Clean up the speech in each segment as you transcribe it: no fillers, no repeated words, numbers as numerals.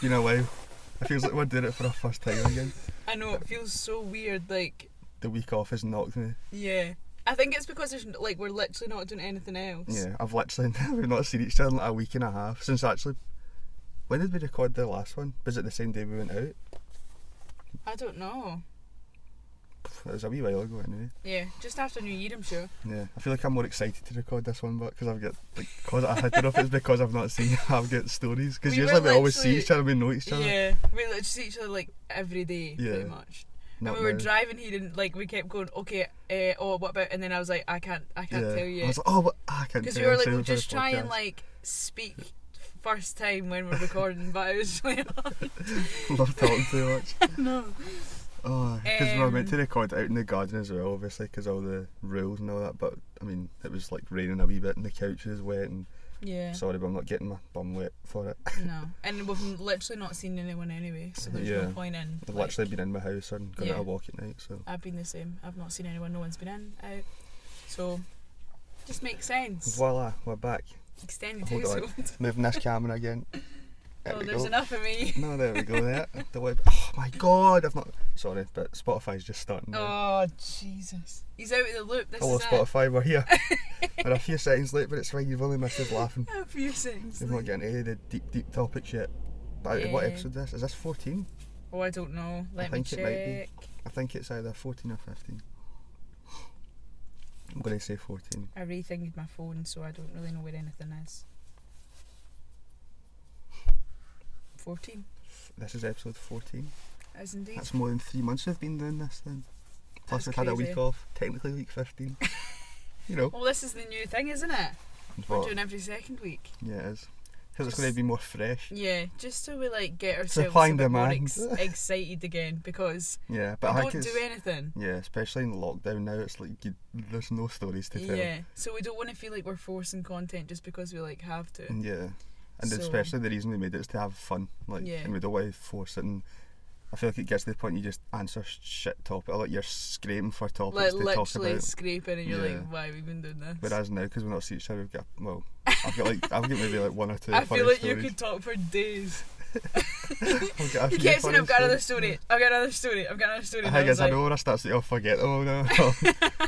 been a while. It feels like we're doing it for our first time again. I know, it feels so weird, like... The week off has knocked me. Yeah. I think it's because there's, like, we're literally not doing anything else. Yeah, we've not seen each other in like a week and a half since actually... When did we record the last one? Was it the same day we went out? I don't know. It was a wee while ago anyway. Yeah, just after New Year, I'm sure. Yeah, I feel like I'm more excited to record this one, but because I've got I don't know if it's because I've not seen I've got stories, because usually we always see each other, we know each other. Yeah, we literally see each other like every day, pretty much. And we were driving here and like we kept going, okay, what about? And then I was like, I can't tell you. I was like, but I can't. Because we were like, we'll just try and like speak first time when we're recording, but it was really hard. Love talking too much. No. Oh, because we were meant to record out in the garden as well, obviously, because all the rules and all that. But I mean, it was like raining a wee bit, and the couch was wet. And sorry, but I'm not getting my bum wet for it. No, and we've literally not seen anyone anyway, so there's no point in. I've literally been in my house and gone out a walk at night. So I've been the same. I've not seen anyone. No one's been out. So just makes sense. Voila, we're back. Extended household. Moving this camera again. There's enough of me. No, there we go. There. The web. Oh my god! I've not. Sorry, but Spotify's just starting. Now. Oh Jesus! He's out of the loop. Hello, Spotify. We're here. We're a few seconds late, but it's fine. You've only missed us laughing. A few seconds. We've not getting any of the deep topics yet. But what episode is this? Is this 14? Oh, I don't know. Let me check. It might be. I think it's either 14 or 15. I'm going to say 14. I rethingied my phone, so I don't really know where anything is. 14. This is episode 14. As indeed. That's more than 3 months we've been doing this then. Plus we've had a week off, technically week 15. You know. Well, this is the new thing, isn't it? We're doing every second week. Yeah, it is. Because it's going to be more fresh. Yeah, just so we like get ourselves supply and demand. Excited again, because but we don't do anything. Yeah, especially in lockdown now, it's like there's no stories to tell. Yeah, so we don't want to feel like we're forcing content just because we like have to. Yeah. And especially the reason we made it is to have fun, and we don't want to force it. And I feel like it gets to the point you just answer shit topics, like you're scraping for topics to talk about. Literally scraping, and you're like, why have we been doing this? Whereas now, because we're not seeing each other, I've got maybe like one or two. I feel like stories. you could talk for days. You kept saying, I've got another story. I've got another story. I guess I know when I start saying, I'll forget them all now.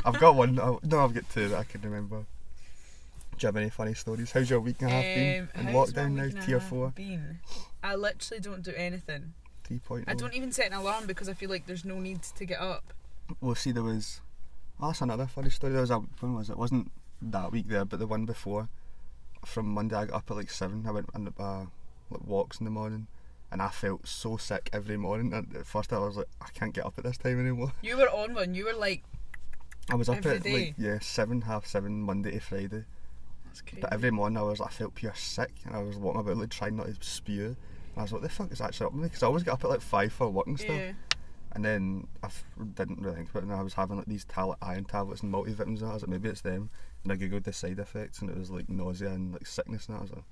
I've got one. I've got two that I can remember. Do you have any funny stories? How's your week and a half been in lockdown now, tier 4? I literally don't do anything. 3.0. I don't even set an alarm because I feel like there's no need to get up. Well, see, there was... Oh, that's another funny story. When was it? It wasn't that week there, but the one before. From Monday, I got up at like 7. I went on walks in the morning, and I felt so sick every morning. And at first, I was like, I can't get up at this time anymore. You were on one. You were like... I was up at 7, half 7, Monday to Friday. Crazy. But every morning I felt pure sick, and I was walking about like trying not to spew, and I was like, what the fuck is actually up with me? Because I always get up at like 5 for work and stuff. And then I didn't really think about it, and I was having like these iron tablets and multivitamins, and I was like, maybe it's them. And I googled the side effects, and it was like nausea and like sickness, and I was like,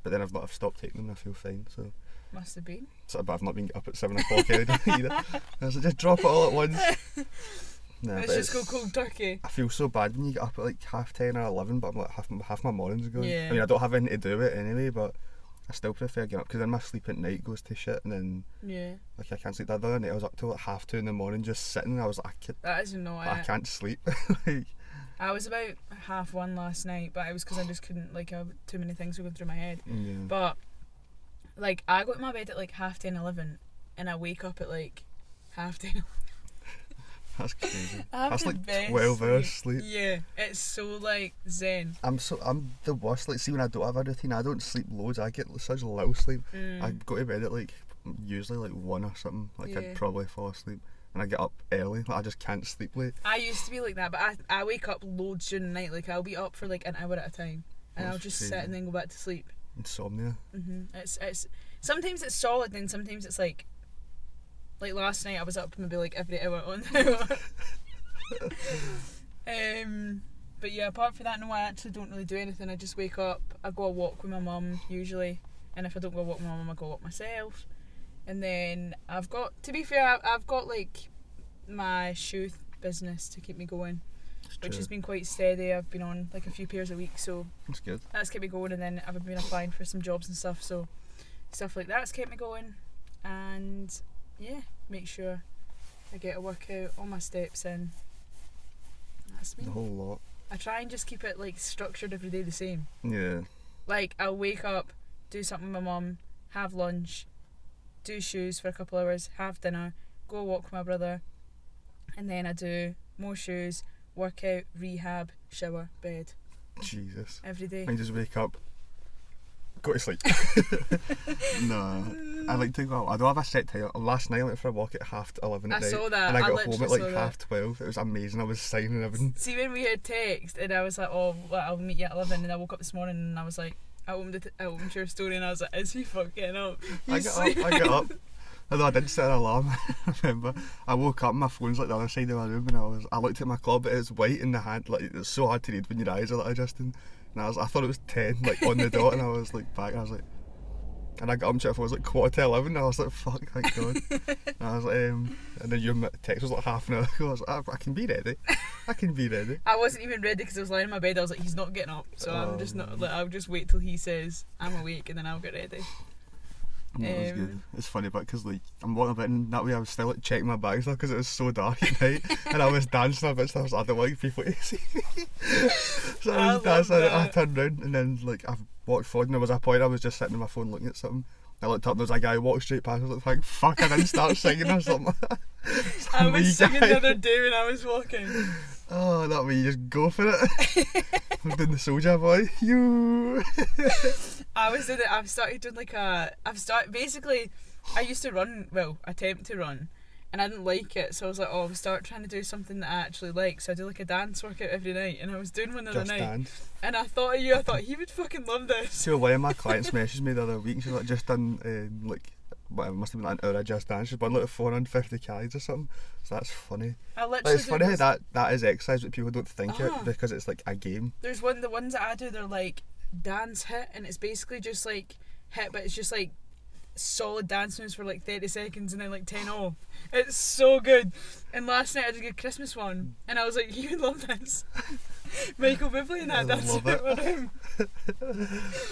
but then I've stopped taking them and I feel fine. So must have been. So, but I've not been up at 7 o'clock either. I was like, just drop it all at once. Nah, let's just go cold turkey. I feel so bad when you get up at like 10:30 or 11, but I'm like half my morning's gone. Yeah. I mean, I don't have anything to do with it anyway, but I still prefer getting up, because then my sleep at night goes to shit, and then like I can't sleep. The other night I was up till like 2:30 in the morning just sitting, and I was like, I can't sleep. I was about 1:30 last night, but it was because I just couldn't, like, too many things were going through my head. Yeah. But like I go to my bed at like 10:30, 11, and I wake up at like 10:30. That's crazy. That's like 12 hours sleep. Yeah, it's so like zen. I'm the worst. Like, see, when I don't have a routine, I don't sleep loads. I get such little sleep. I go to bed at like usually like 1 or something. Like I'd probably fall asleep, and I get up early. Like, I just can't sleep late. I used to be like that, but I wake up loads during the night. Like, I'll be up for like an hour at a time, and I'll just sit and then go back to sleep. Insomnia. It's sometimes it's solid, and sometimes it's like last night I was up maybe like every hour on the hour. But yeah, apart from that, no, I actually don't really do anything. I just wake up, I go a walk with my mum usually, and if I don't go a walk with my mum, I go walk myself. And then I've got, to be fair, I've got like my shoe business to keep me going, which has been quite steady. I've been on like a few pairs a week, so that's good. That's kept me going. And then I've been applying for some jobs and stuff, so stuff like that's kept me going. And yeah, make sure I get a workout, all my steps in. That's me. The whole lot. I try and just keep it like structured every day the same. Yeah. Like I'll wake up, do something with my mum, have lunch, do shoes for a couple hours, have dinner, go walk with my brother, and then I do more shoes, workout, rehab, shower, bed. Jesus. Every day. I just wake up, go to sleep. No, I like to go out. I don't have a set time. Last night I went for a walk at 11:30 at I night. saw that. And I got home literally at like saw that. 12:30. It was amazing. I was signing everything. See, when we had text and I was like, oh, well, I'll meet you at 11, and I woke up this morning and I was like, I opened your story and I was like, is he fucking up? I got up. Although I didn't set an alarm, I remember. I woke up and my phone's like the other side of my room, and I looked at my clock, but it's white in the hand. Like, it's so hard to read when your eyes are like adjusting. And I thought it was 10, like on the dot, and I was like back, and I was like, and I got up and checked, it was like 11:15, and I was like, fuck, thank God. And I was like, and then your text was like half an hour ago. I was like, I can be ready. I can be ready. I wasn't even ready because I was lying in my bed. I was like, he's not getting up, so I'm just not. Like, I'll just wait till he says I'm awake, and then I'll get ready. No, it was good. It's funny, but because like I'm walking about and that way I was still like checking my bags because it was so dark at night, and I was dancing a bit, so I was like, I don't like people to see me. So I was dancing, and I turned round, and then like I walked forward, and there was a point I was just sitting on my phone looking at something. I looked up, and there was a guy who walked straight past. I was like, thank fuck, I didn't start singing or something. I was singing the other day when I was walking. Oh, that way you just go for it. I was doing the Soulja Boy. You. I've started doing like basically, I used to run, well, attempt to run, and I didn't like it, so I was like, I'll start trying to do something that I actually like. So I do like a dance workout every night, and I was doing one the other night. Dance. And I thought of you, I thought he would fucking love this. So one of my clients messaged me the other week, and she's like, just done like, well, it must have been like an hour of just dance. She's done like 450 calories or something. So that's funny. It's funny how that is exercise, but people don't think it because it's like a game. There's the ones that I do, they're like dance hit, and it's basically just like hit, but it's just like solid dance moves for like 30 seconds and then like 10 off. It's so good. And last night I did a Christmas one, and I was like, you would love this. Michael Bublé and that dancing with him.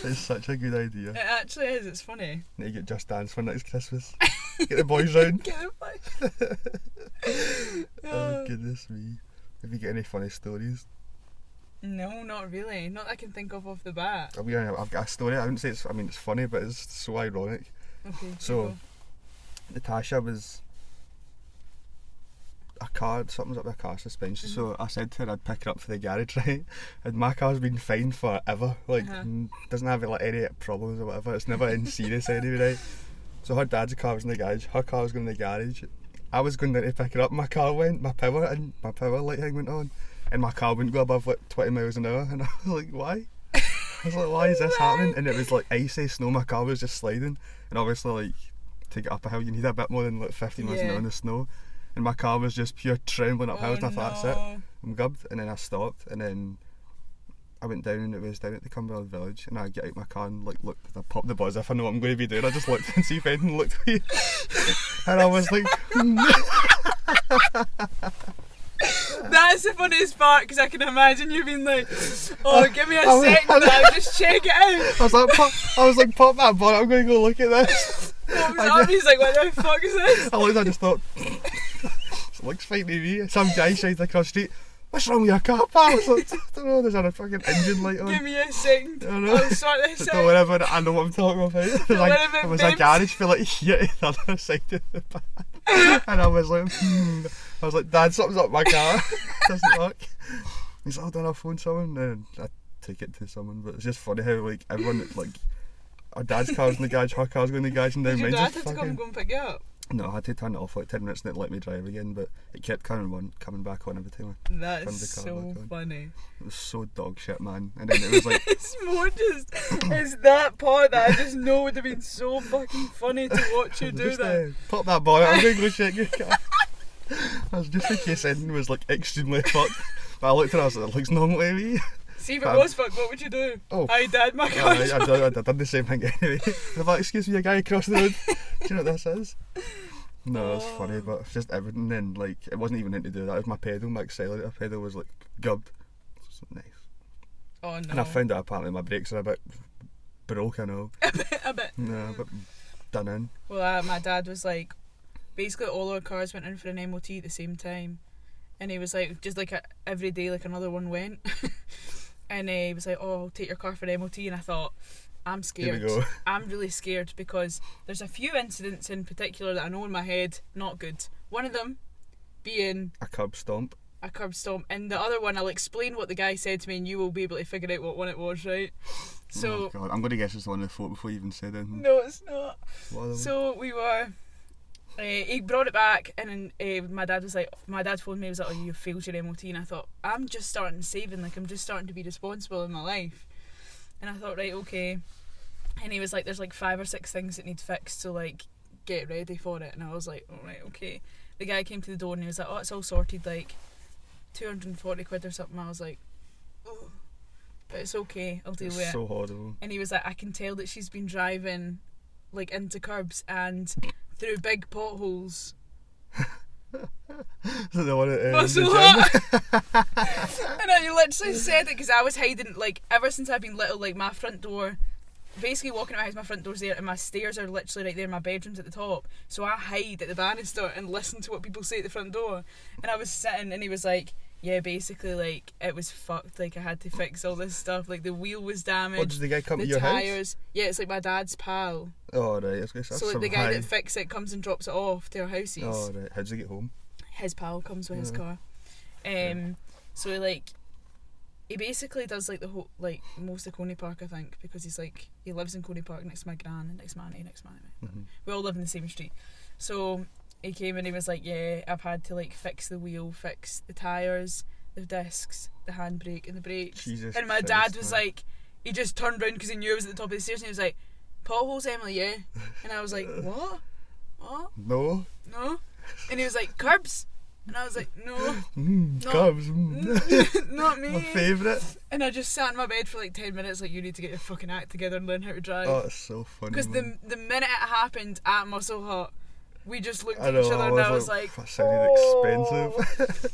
It's such a good idea. It actually is. It's funny. Need to get Just Dance for next Christmas. Get the boys round. Get the boys. Oh goodness me. Have you got any funny stories? No, not really. Not that I can think of off the bat. I've got a story. I wouldn't say it's funny, but it's so ironic. Okay. So, Natasha was something's up with a car suspension, so I said to her I'd pick her up for the garage, right? And my car's been fine forever, like doesn't have like any problems or whatever, it's never in serious anyway, right? So her dad's car was in the garage, her car was going in the garage, I was going there to pick her up, my power light thing went on, and my car wouldn't go above like 20 miles an hour, and I was like, why? I was like, why is this happening? And it was like icy snow, my car was just sliding, and obviously like to get up a hill you need a bit more than like 50 miles an hour in the snow. And my car was just pure trembling up hills, and I thought, that's it, I'm gubbed. And then I stopped, and then I went down, and it was down at the Cumberland Village, and I get out my car and like looked, I popped the buzz if I know what I'm going to be doing. I just looked and see if anything looked weird, and I was like, That's the funniest part, because I can imagine you being like, oh, give me a second, I'll just check it out. I was like, pop that bonnet, I'm going to go look at this. What was up? He's like, what the fuck is this? I just thought, it looks fine to me. Some guy shines across the street, what's wrong with your car, pal? I was like, I don't know, there's a fucking engine light on. Give me a second, I'll sort this out. Whatever, I know what I'm talking about. It was a garage for like here to the other side of the back. And I was like, Dad, something's up my car. It doesn't work. He's like, I'll phone someone. And I take it to someone, but it's just funny how like everyone like, our dad's car's in the garage, her car's going in the garage, and then mine's just Did your dad have to come and go and pick you up? No, I had to turn it off for like 10 minutes and it let me drive again, but it kept coming back on every time I That turned is the car so back on. funny. It was so dog shit, man. And then it was like, it's more just, it's that part that I just know would have been so fucking funny to watch you do just, that. Pop that bonnet, I'm going to go check your car. I was just in case anything was like extremely fucked. But I looked at it, I was like, it looks normal to me. See if it was fucked, what would you do? Oh, I dad my car. I've done the same thing anyway. I'm like, excuse me, a guy across the road. Do you know what this is? No, it's funny, but it's just everything. Then like, it wasn't even in to do that. It was my pedal, my accelerator pedal was like gubbed. So nice. Oh no. And I found out apparently my brakes are a bit broke, I know. a bit. No, but done in. Well, my dad was like, basically all our cars went in for an MOT at the same time, and he was like, just like every day, like another one went, and he was like, "Oh, I'll take your car for an MOT," and I thought, I'm scared. Here we go. I'm really scared because there's a few incidents in particular that I know in my head not good. One of them being A curb stomp. a curb stomp, and the other one I'll explain what the guy said to me, and you will be able to figure out what one it was, right? So, oh God, I'm gonna guess it's the one in the photo before you even said it. no, it's not. What are So we were. He brought it back, and then my dad phoned me. He was like, "Oh, you failed your MOT," and I thought, I'm just starting saving, like I'm just starting to be responsible in my life, and I thought, right, okay. And he was like, "There's like 5 or 6 things that need fixed, so like get ready for it." And I was like, "All right, okay." The guy came to the door and he was like, "Oh, it's all sorted, like 240 quid or something." I was like, "Oh, but it's okay, I'll deal with it." So horrible. And he was like, "I can tell that she's been driving like into curbs and through big potholes." Is that the one at What's the that? gym? And I literally said it because I was hiding, like, ever since I've been little, like, my front door, basically walking out my house, my front door's there, and my stairs are literally right there, my bedroom's at the top, so I hide at the banister and listen to what people say at the front door. And I was sitting, and he was like, "Yeah, basically, like, it was fucked, like, I had to fix all this stuff, like, the wheel was damaged, What, does the guy come the to your tyres." house? Yeah, it's like my dad's pal. Oh right, I was gonna say, So, like, the guy that fixed it comes and drops it off to our houses. Oh right, how does he get home? His pal comes with his car. So he basically does like the whole, like most of Coney Park, I think, because he's like, he lives in Coney Park next to my gran and next to my auntie, next to my auntie. We all live in the same street. So he came and he was like, "Yeah, I've had to like fix the wheel, fix the tyres, the discs, the handbrake and the brakes." Jesus and my Christ, dad was man. like, he just turned round because he knew I was at the top of the stairs, and he was like, "Potholes, Emily, yeah?" And I was like, "What? No. No?" And he was like, "Curbs?" And I was like, "No, Cubs. not me." My favourite. And I just sat in my bed for like 10 minutes, like, "You need to get your fucking act together and learn how to drive." Oh, it's so funny. Because man. the minute it happened at Muscle Hut, we just looked I at know, each other and I was like, that sounded "Oh." expensive.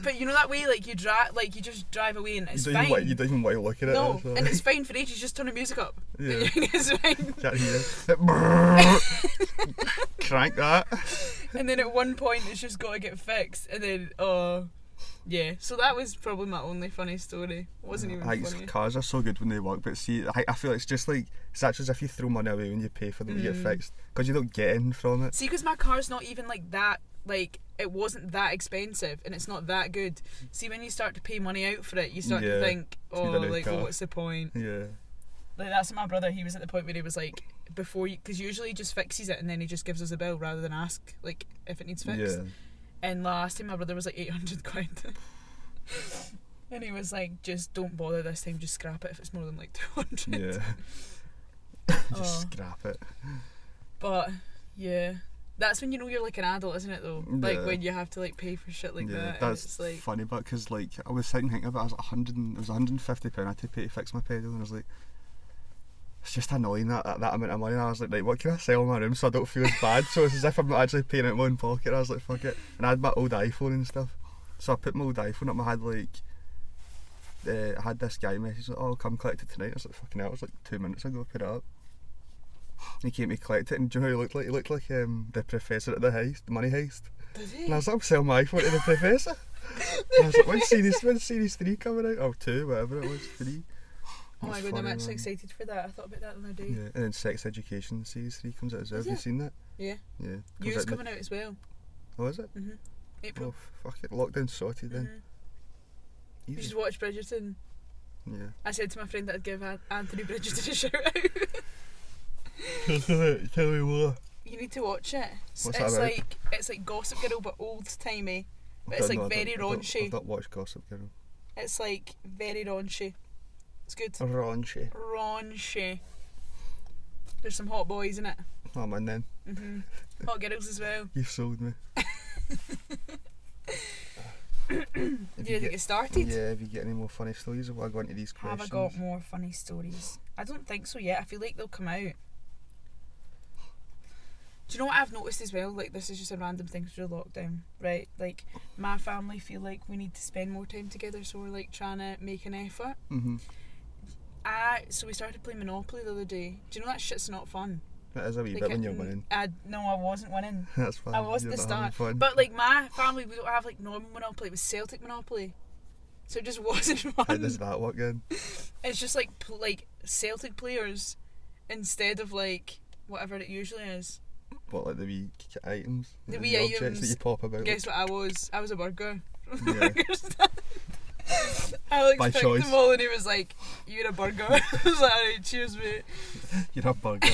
But you know that way, like you just drive away and it's you fine. don't even want to look at it. No, so. and it's fine for ages. Just turn the music up. Yeah. It's fine. Can't hear it. Crank that. And then at one point it's just got to get fixed, and then yeah. So that was probably my only funny story. It wasn't even funny. Cars are so good when they work, but see, I feel it's just like, it's actually as if you throw money away when you pay for them to get fixed, because you don't get anything from it. See, because my car's not even like that, like, it wasn't that expensive and it's not that good. See, when you start to pay money out for it, you start to think, like, well, what's the point? Yeah. Like, that's my brother, he was at the point where he was like, because usually he just fixes it and then he just gives us a bill rather than ask, like, if it needs fixed. Yeah. And last time my brother was like 800 quid. And he was like, "Just don't bother this time, just scrap it if it's more than like 200. Yeah. Just scrap it. But, yeah. That's when you know you're like an adult, isn't it, though? Like, Yeah. when you have to like pay for shit like that. That's it's like, funny, but because like I was thinking about it, it was £150 I had to pay to fix my pedal, and I was like, it's just annoying that amount of money. And I was like, right, what can I sell in my room so I don't feel as bad? So it's as if I'm not actually paying out of my own pocket. I was like, fuck it. And I had my old iPhone and stuff, so I put my old iPhone up. I had like I had this guy message like, "Oh, come collect it tonight." I was like, fucking hell, it was like 2 minutes ago I put it up. He came to collect it, and do you know who he looked like? He looked like the professor at the money heist. Did he? And I was like, "I'm selling my iPhone to the professor." And I was like, when's series 3 coming out? Oh, 2, whatever it was, 3. Oh my That's god, I'm funny, actually man. excited for that. I thought about that the other day. Yeah, and then Sex Education series 3 comes out as well. Is Have you it? seen that? Yeah. Yeah. Yours Comes out coming out as well. Oh, is it? April. Oh, fuck it. Lockdown sorted then. You Easy. should watch Bridgerton. Yeah. I said to my friend that I'd give Anthony Bridgerton a shout out. Tell me more. You need to watch it. What's that about? It's like Gossip Girl but old timey. But it's like very raunchy. I've not watched Gossip Girl. It's like very raunchy. It's good. Raunchy. Raunchy. There's some hot boys in it. Oh man, then. Hot girls as well. You've sold me. You ready to get started? Yeah, have you got any more funny stories, or will I go into these questions? Have I got more funny stories? I don't think so yet. I feel like they'll come out. Do you know what I've noticed as well? Like, this is just a random thing through lockdown, right? Like, my family feel like we need to spend more time together, so we're like trying to make an effort. So we started playing Monopoly the other day. Do you know that shit's not fun? It is a wee bit when you're winning. No, I wasn't winning. That's fine. I wasn't at the start. But like my family, we don't have like normal Monopoly. It was Celtic Monopoly, so it just wasn't fun. How does that work then? It's just like Celtic players instead of like whatever it usually is. What, like the wee items? The wee objects items that you pop about. Guess what I was? I was a burger. Yeah. Alex By picked choice. them all and he was like, "You're a burger." I was like, "Alright, cheers, mate." You're a burger.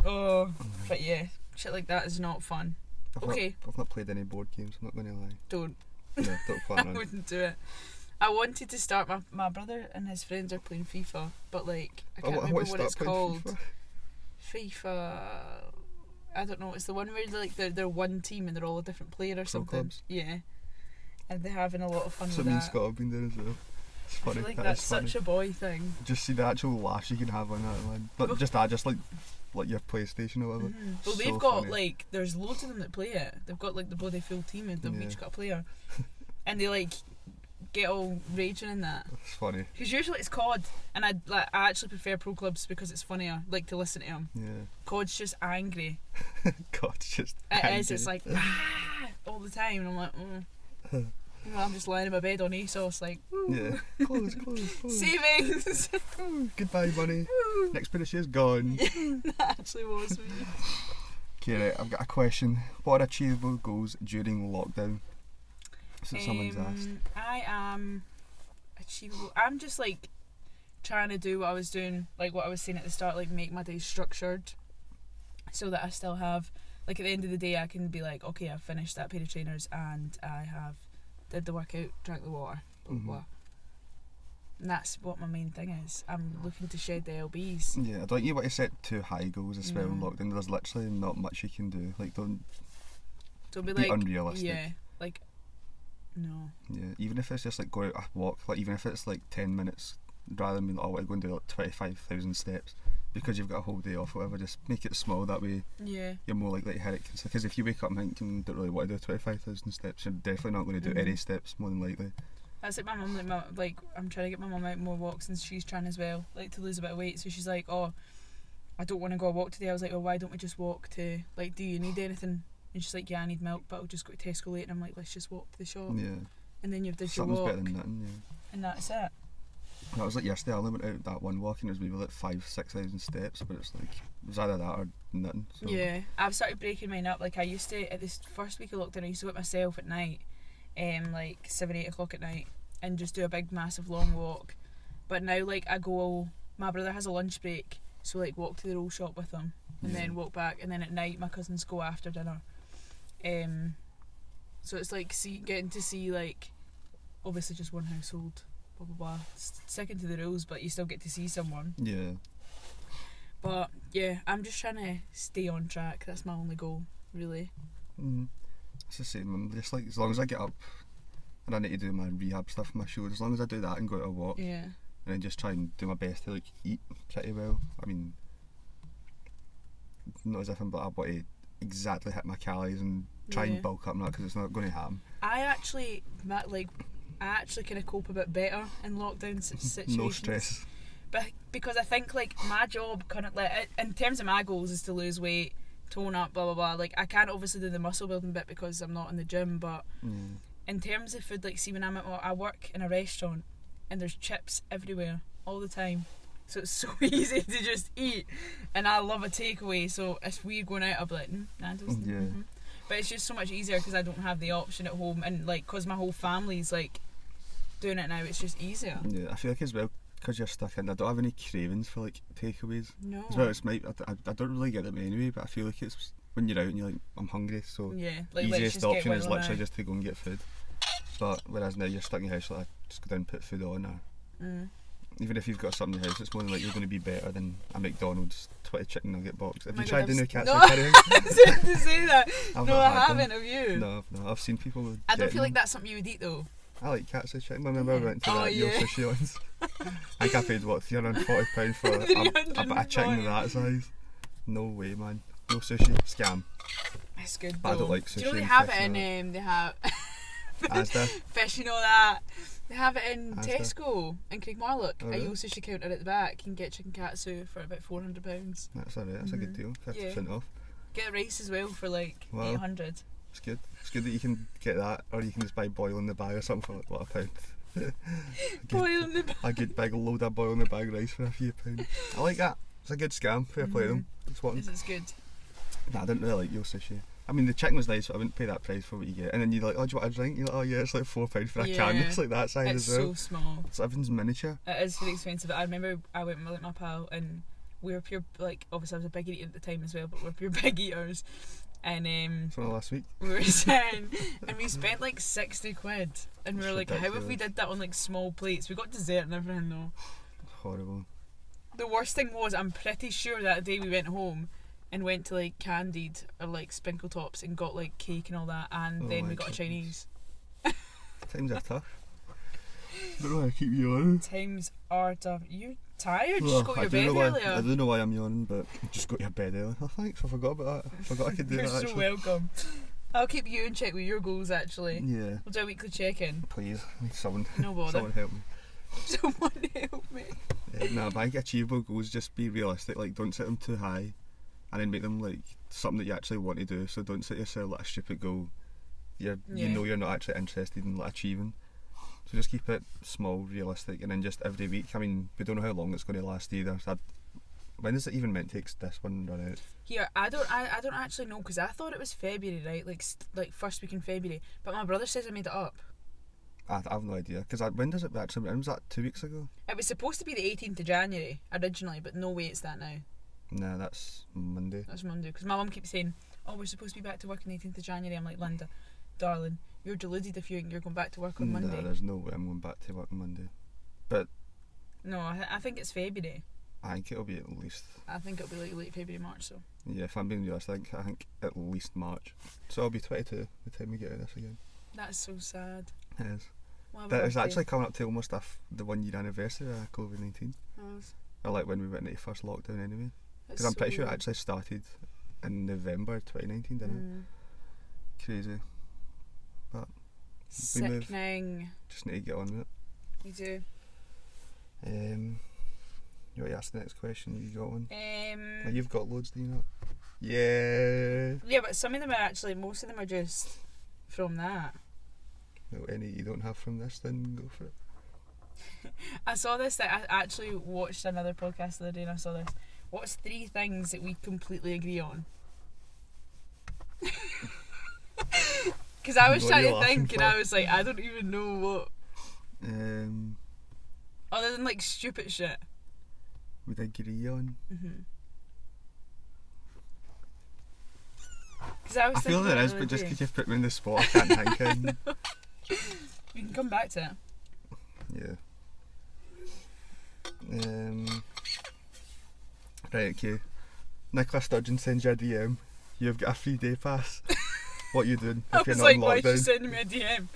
Oh, but yeah, shit like that is not fun. I've not played any board games, I'm not going to lie. Don't. No, don't plan I on. wouldn't do it. I wanted to start. My brother and his friends are playing FIFA, but like I can't remember what it's called. FIFA. I don't know. It's the one where they're one team and they're all a different player or something. Clubs. Yeah, and they're having a lot of fun That's with what me that. and Scott have been doing as well. It's funny. I feel like That that's is funny. such a boy thing. Just see the actual laughs you can have on that, man. But just like your PlayStation or whatever. Mm-hmm. Well, So they've got funny. like there's loads of them that play it. They've got like the bloody full team and they've each got a player, and they like get all raging in that. It's funny. Because usually it's COD, and I actually prefer pro clubs because it's funnier, like to listen to them. Yeah. COD's just angry. God, it's just It angry. is. It's like all the time, and I'm like, You know, I'm just lying in my bed on ASOS, like, Yeah. Close. savings. Goodbye, money. Next pair of shoes gone. That actually was me. Okay, right, I've got a question. What are achievable goals during lockdown? That's what someone's asked. I am achievable. I'm just like trying to do what I was doing, like what I was saying at the start, like make my days structured so that I still have, like at the end of the day I can be like, okay, I've finished that pair of trainers and I have did the workout, drank the water, blah blah blah. And that's what my main thing is. I'm looking to shed the LBs. Yeah, I don't think you want to set too high goals as well in No. lockdown. There's literally not much you can do. Like, don't be be like unrealistic. Yeah, like no. Yeah, even if it's just like going out a walk, like even if it's like 10 minutes, rather than being like, oh, I want to go and do like 25,000 steps, because you've got a whole day off, or whatever, just make it small. That way Yeah. you're more likely to hit it. Because if you wake up and think you don't really want to do 25,000 steps, you're definitely not going to do any steps, more than likely. That's like my mum, like I'm trying to get my mum out more walks and she's trying as well, like to lose a bit of weight. So she's like, oh, I don't want to go a walk today. I was like, well, why don't we just walk to, like, do you need anything? And she's like, yeah, I need milk, but I'll just go to Tesco later. And I'm like, let's just walk to the shop. Yeah. And then you've did your Something's walk. better than nothing, yeah. And that's it. That was like yesterday, I only went out that one walk and it was maybe like 5,000-6,000 steps, but it's like, it was either that or nothing. So. Yeah, I've started breaking mine up. Like I used to, at this first week of lockdown, I used to go out myself at night, like 7-8 o'clock at night, and just do a big massive long walk. But now like I go, my brother has a lunch break, so like walk to the roll shop with him and then walk back, and then at night my cousins go after dinner. So it's like getting to see, like, obviously just one household, blah blah blah, sticking to the rules, but you still get to see someone. Yeah. But yeah, I'm just trying to stay on track. That's my only goal, really. It's the same. I'm just like, as long as I get up and I need to do my rehab stuff for my shoulder, as long as I do that and go to a walk, Yeah. and then just try and do my best to like eat pretty well. I mean, not as if I'm, but I want to exactly hit my calories and try and bulk up, because it's not going to happen. I actually kind of cope a bit better in lockdown situations. No stress. But because I think like my job kind of like in terms of my goals is to lose weight, tone up, blah blah blah. Like I can't obviously do the muscle building bit because I'm not in the gym, but in terms of food, like see when I work in a restaurant and there's chips everywhere all the time, so it's so easy to just eat, and I love a takeaway. So if we're going out, I'll be like, Nando's. But it's just so much easier because I don't have the option at home, and like because my whole family's like doing it now, it's just easier. Yeah, I feel like as well, because you're stuck in, I don't have any cravings for like takeaways. No. As well, it's I don't really get them anyway, but I feel like it's when you're out and you're like, I'm hungry, so yeah, like easiest option is literally out. just to go and get food. But whereas now you're stuck in your house, like just go down and put food on, or even if you've got something in your house, it's more like you're going to be better than a McDonald's 20 chicken nugget box. Have you tried the new katsu curry? I was going to say that. I haven't. Have you? No, I've seen people. I don't feel like that's something you would eat though. I like katsu chicken. I remember I went to that yeah. sushi once. I think I paid what, £340 for a chicken that size. No way, man. No sushi. Scam. It's good though. But I don't like sushi. Do you know they and have fish it and in they have Asda. fish, you know that. They have it in Asda. Tesco in Craigmarlock. Oh, A really? Yo Sushi counter at the back. You can get chicken katsu for about £400. That's alright, that's a good deal. 50% off. Get rice as well for like Wow. 800. It's good. It's good that you can get that, or you can just buy boil in the bag or something for like, what, £1? Boil in the bag. A good big load of boil in the bag rice for a few £. I like that. It's a good scam. Fair play to them. It's what. This is good. Nah, I didn't really like Yo Sushi. I mean, the chicken was nice, but I wouldn't pay that price for what you get. And then you're like, oh, do you want a drink? You're like, oh yeah, it's like £4 for a can. It's like that size It's as well. so small. It's everything's miniature. It is very expensive. I remember I went with my pal and we were pure, like, obviously I was a big eater at the time as well, but we were pure big eaters. And From last week. we were sitting and we spent like 60 quid. And we were That's like, how if we ridiculous. did that on like small plates? We got dessert and everything though. Horrible. The worst thing was, I'm pretty sure that day we went home and went to like Candied or like Sprinkle Tops and got like cake and all that, and Oh then my we got a goodness. Chinese. Times are tough. Don't know how to keep you on. Times are tough. You're tired? Well, Just got I your do bed know why, earlier. I do know why I'm yawning, but just got your bed early. Oh, thanks. I forgot about that. I forgot I could do You're that so actually. welcome. I'll keep you in check with your goals actually. Yeah. We'll do a weekly check-in. Please. I need someone. No bother. Someone help me. Someone help me. Nah, but I think achievable goals, just be realistic. Like, don't set them too high, and then make them like something that you actually want to do. So don't set yourself like a stupid goal. You know you're not actually interested in like achieving. So just keep it small, realistic, and then just every week. I mean, we don't know how long it's going to last either. So when is it even meant to take this one run out? Here, I don't actually know because I thought it was February, right? Like first week in February. But my brother says I made it up. I have no idea. Because when does it actually? When was that? 2 weeks ago? It was supposed to be the 18th of January originally, but no way it's that now. Nah, that's Monday. That's Monday. Because my mum keeps saying, oh, we're supposed to be back to work on the 18th of January. I'm like, Linda, darling, you're deluded if you think you're going back to work on Monday. Nah, there's no way I'm going back to work on Monday. But No, I think it's February. I think it'll be at least. I think it'll be like late February, March, so. Yeah, if I'm being realistic, I think at least March. So I'll be 22 by the time we get out of this again. That's so sad. It is. We'll have a But it's birthday. actually coming up to almost the 1 year anniversary of COVID-19. Yes. Or like when we went into the first lockdown anyway. It's Because I'm pretty so sure it weird. actually started in November 2019, didn't it? Crazy. But we move. Sickening. Just need to get on with it. We do. You want to ask the next question? You got one? Oh, you've got loads, do you not? Yeah. Yeah, but some of them are actually, most of them are just from that. Well, any you don't have from this, then go for it. I saw this, that I actually watched another podcast the other day and I saw this. What's 3 things that we completely agree on? Because I was What are trying you to laughing think and for? I was like, I don't even know what, other than like stupid shit. Would agree on. Because I was I feel thinking there is, the but other just day. because you've put me in the spot, I can't think in. You can come back to it. Yeah. Right, okay. Nicola Sturgeon sends you a DM. You've got a free day pass. What you doing I if you're was not like, in why is she lockdown? sending me a DM?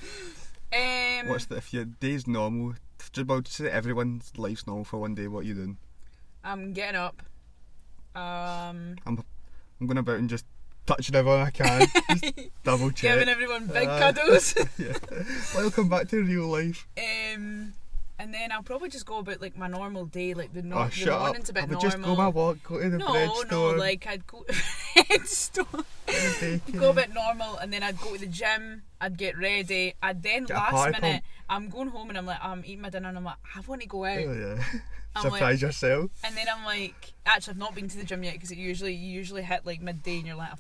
If your day's normal? Just about to say everyone's life's normal for one day. What are you doing? I'm getting up. I'm going about and just touching everyone I can. Just double check. Giving everyone big cuddles. Yeah. Welcome back to real life. And then I'll probably just go about like my normal day, like the Oh, the shut up. morning's a bit I would normal. just go my walk, go to the bread No, store. like I'd go to the bread store, bacon. go a bit normal, and then I'd go to the gym, I'd get ready, I'd then Get a last party minute, pump. I'm going home and I'm like, I'm eating my dinner and I'm like, I want to go out. Oh yeah. I'm Surprise yourself. And then I'm like, actually I've not been to the gym yet because you usually hit like midday and you're like, I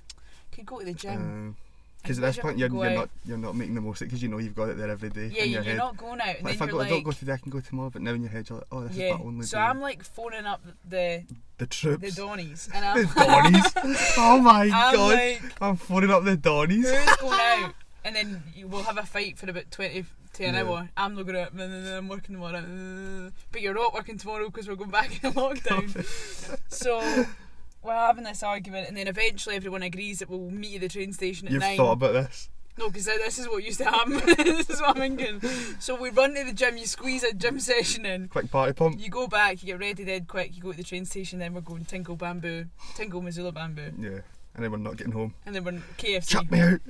could go to the gym. Because at I this wish I point could you're go you're not making the most of it because you know you've got it there every day Yeah, in your you're head. not going out, and Like, if then I you're like, don't go today, I can go tomorrow. But now in your head you're like, oh, this is yeah. my only So day. I'm like phoning up the troops. Donnies, and The I'm Donnies. Oh my I'm god. like, I'm phoning up the Donnies. who's going out? And then we'll have a fight for about 20 to an Yeah. hour. I'm not going out, I'm working tomorrow. But you're not working tomorrow because we're going back in lockdown. So we're having this argument, and then eventually everyone agrees that we'll meet at the train station at You've 9. thought about this. No, because this is what used to happen. This is what I'm thinking. So we run to the gym, you squeeze a gym session in. Quick party pump. You go back, you get ready dead quick, you go to the train station, then we're going Tinkle Missoula Bamboo. Yeah. And then we're not getting home. And then we're KFC. Chuck me out.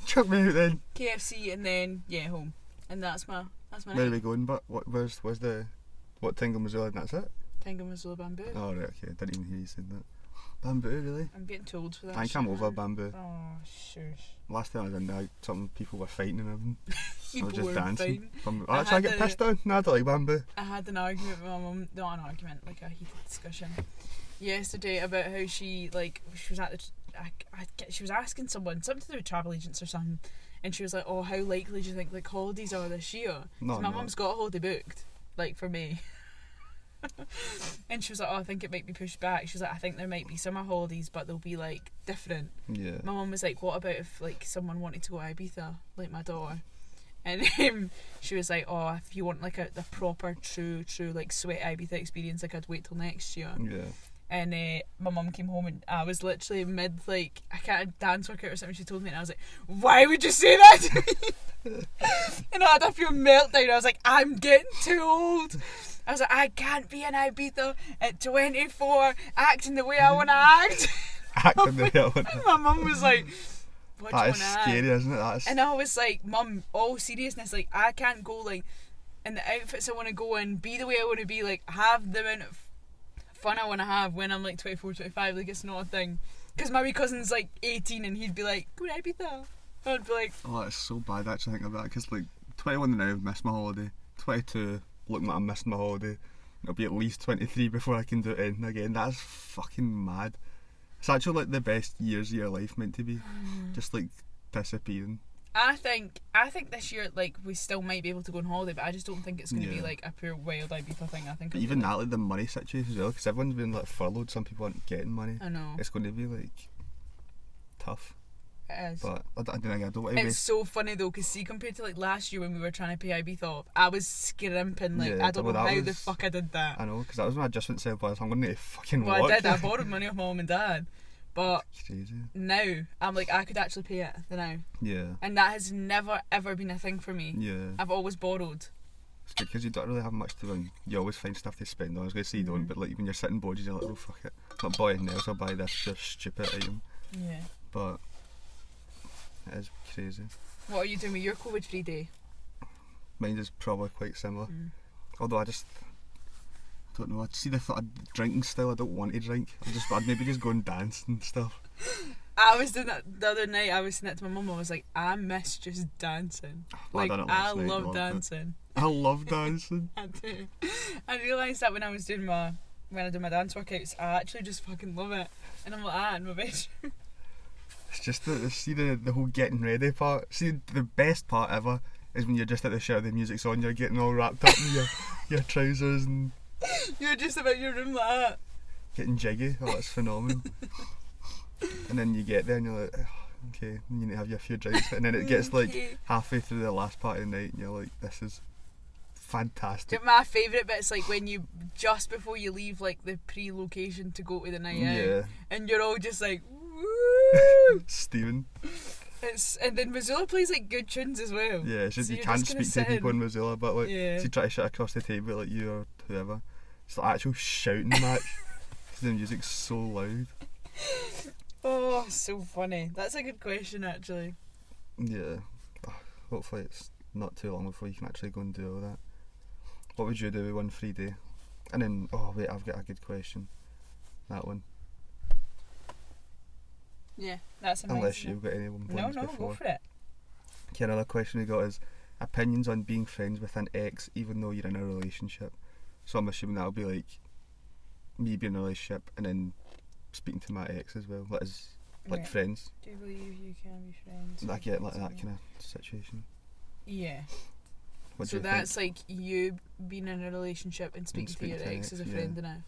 Chuck me out then. KFC and then, yeah, home. And that's my Where are night. we going? But where's the what Tingle Missoula and that's it? Tingle Missoula Bamboo. Oh right, okay. Didn't even hear you saying that. Bamboo, really? I'm getting told for that. I think I'm over Bamboo. Oh, shush. Last time I was in there, some people were fighting and everything. I was People just were dancing. fighting. I actually get pissed on. No, I don't like Bamboo. I had an argument with my mum, not an argument, like a heated discussion yesterday about how she was at she was asking something something to do with travel agents or something, and she was like, oh, how likely do you think like holidays are this year? No, my mum's got a holiday booked, like for May. And she was like, oh, I think it might be pushed back. She was like, I think there might be summer holidays, but they'll be like different. Yeah. My mum was like, what about if like someone wanted to go to Ibiza, like my daughter? And she was like, oh, if you want like the proper true like sweat Ibiza experience, like I'd wait till next year. Yeah. And my mum came home and I was literally mid like I can't dance workout or something. She told me and I was like, why would you say that to me? And I had a few meltdown. I was like, I'm getting too old. I was like, I can't be in Ibiza at 24 acting the way I want to act. Acting the way I want to. My mum was like, what do you That want is to act? scary, isn't it? And I was like, Mum, all seriousness, like I can't go like in the outfits I want to go in, be the way I want to be, like have the amount of fun I want to have when I'm like 24, 25, like it's not a thing. Because my wee cousin's like 18 and he'd be like, go to Ibiza. I'd be like, oh, it's so bad actually thinking about it, because like 21 now I've missed my holiday, 22 looking like I'm missing my holiday, it'll be at least 23 before I can do it in again. That's fucking mad. It's actually like the best years of your life meant to be, just like disappearing. I think this year like we still might be able to go on holiday, but I just don't think it's going to be like a pure wild Ibiza thing. I think but even that, like the money situation as well, because everyone's been like furloughed, some people aren't getting money. I know. It's going to be like tough. It is. But I don't want to It's waste. so funny though, because see, compared to like last year when we were trying to pay Ibiza off, I was scrimping. Like Yeah, I don't well, know that how the was- fuck I did that. I know, because that was when I just went to so I'm going to fucking Well, work. I did. I borrowed money off my mum and dad, but Crazy. now I'm like I could actually pay it now, Yeah. and that has never ever been a thing for me. Yeah. I've always borrowed. It's good because you don't really have much to win. You always find stuff to spend on. I was going to say you don't, but like when you're sitting bored, you're like, oh fuck it. Not buy anything else, I'll buy this just stupid item. Yeah. But it is crazy. What are you doing with your COVID-free day? Mine is probably quite similar. Although I just don't know. I see the thought of drinking still. I don't want to drink. I'd maybe just go and dance and stuff. I was doing that the other night. I was saying that to my mum. I was like, I miss just dancing. Well, Like I done it I last night, love loved it. dancing. I love dancing. I do. I realised that when I do my dance workouts, I actually just fucking love it. And I'm like, in my bedroom. It's just the whole getting ready part. See, the best part ever is when you're just at the shower, the music's on, you're getting all wrapped up in your trousers and You're just about your room like that. getting jiggy. Oh, that's phenomenal. And then you get there and you're like, oh, okay, you need to have your few drinks. And then it gets like Okay. halfway through the last part of the night and you're like, this is fantastic. My favourite bit's like when you, just before you leave like the pre-location to go to the night Yeah. out, and you're all just like, woo! Steven. And then Missoula plays like good tunes as well. Yeah, it's just So you you're can't just gonna speak to sit people in. in Missoula, but like, Yeah. if you try to sit across the table like you or whoever, it's like actual shouting match. 'Cause the music's so loud. Oh, so funny. That's a good question actually. Yeah. Hopefully it's not too long before you can actually go and do all that. What would you do with one free day? And then, oh wait, I've got a good question. That one. Yeah, that's amazing. Unless you've got any ones No, before. go for it. Okay, another question we got is opinions on being friends with an ex even though you're in a relationship. So I'm assuming that'll be like me being in a relationship and then speaking to my ex as well. That is like Yeah. friends. Do you believe you can be friends? Like get like that kind of situation. Yeah. What do So you that's think? like you being in a relationship and speaking to speaking your to an ex as a ex, friend yeah. now.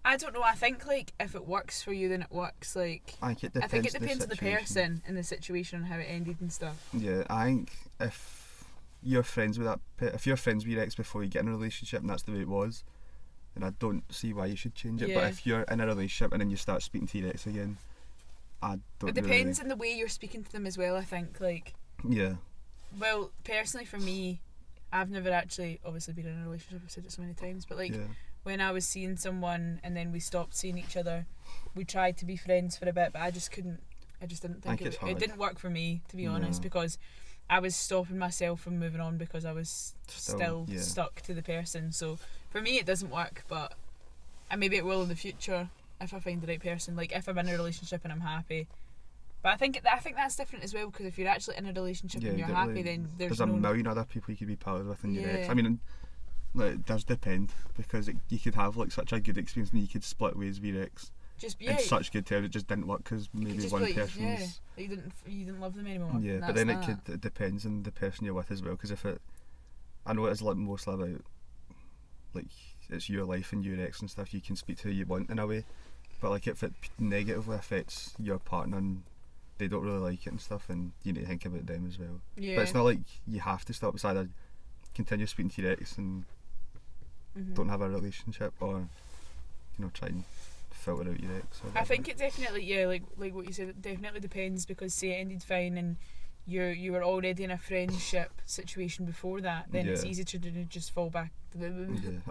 I don't know. I think like if it works for you, then it works. Like I think I think it on depends on the situation. person and the situation and how it ended and stuff. Yeah, I think if you're friends with if you're friends with your ex before you get in a relationship and that's the way it was, then I don't see why you should change it. But Yeah. if you're in a relationship and then you start speaking to your ex again, I don't. It depends on the way you're speaking to them as well. I think like. Yeah. Well, personally for me, I've never actually obviously been in a relationship. I've said it so many times, but like. Yeah. When I was seeing someone and then we stopped seeing each other, we tried to be friends for a bit, but I just couldn't I just didn't think it's hard. It didn't work for me, to be honest, because I was stopping myself from moving on because I was still stuck to the person. So for me, it doesn't work, but maybe it will in the future if I find the right person. Like if I'm in a relationship and I'm happy. But I think that's different as well, because if you're actually in a relationship and you're happy, then there's a million other people you could be partnered with in your ex. I mean, it does depend, because you could have like such a good experience and you could split ways with your ex. In such good terms, it just didn't work because maybe one person's you didn't love them anymore. Yeah, but then it depends on the person you're with as well. Because I know it's like mostly about like it's your life and your ex and stuff. You can speak to who you want in a way, but like if it negatively affects your partner and they don't really like it and stuff, and you need to think about them as well. Yeah. But it's not like you have to stop. It's either continue speaking to your ex and don't have a relationship, or try and filter out your ex. I think it definitely like what you said, it definitely depends, because say it ended fine and you were already in a friendship situation before that, then it's easy to just fall back.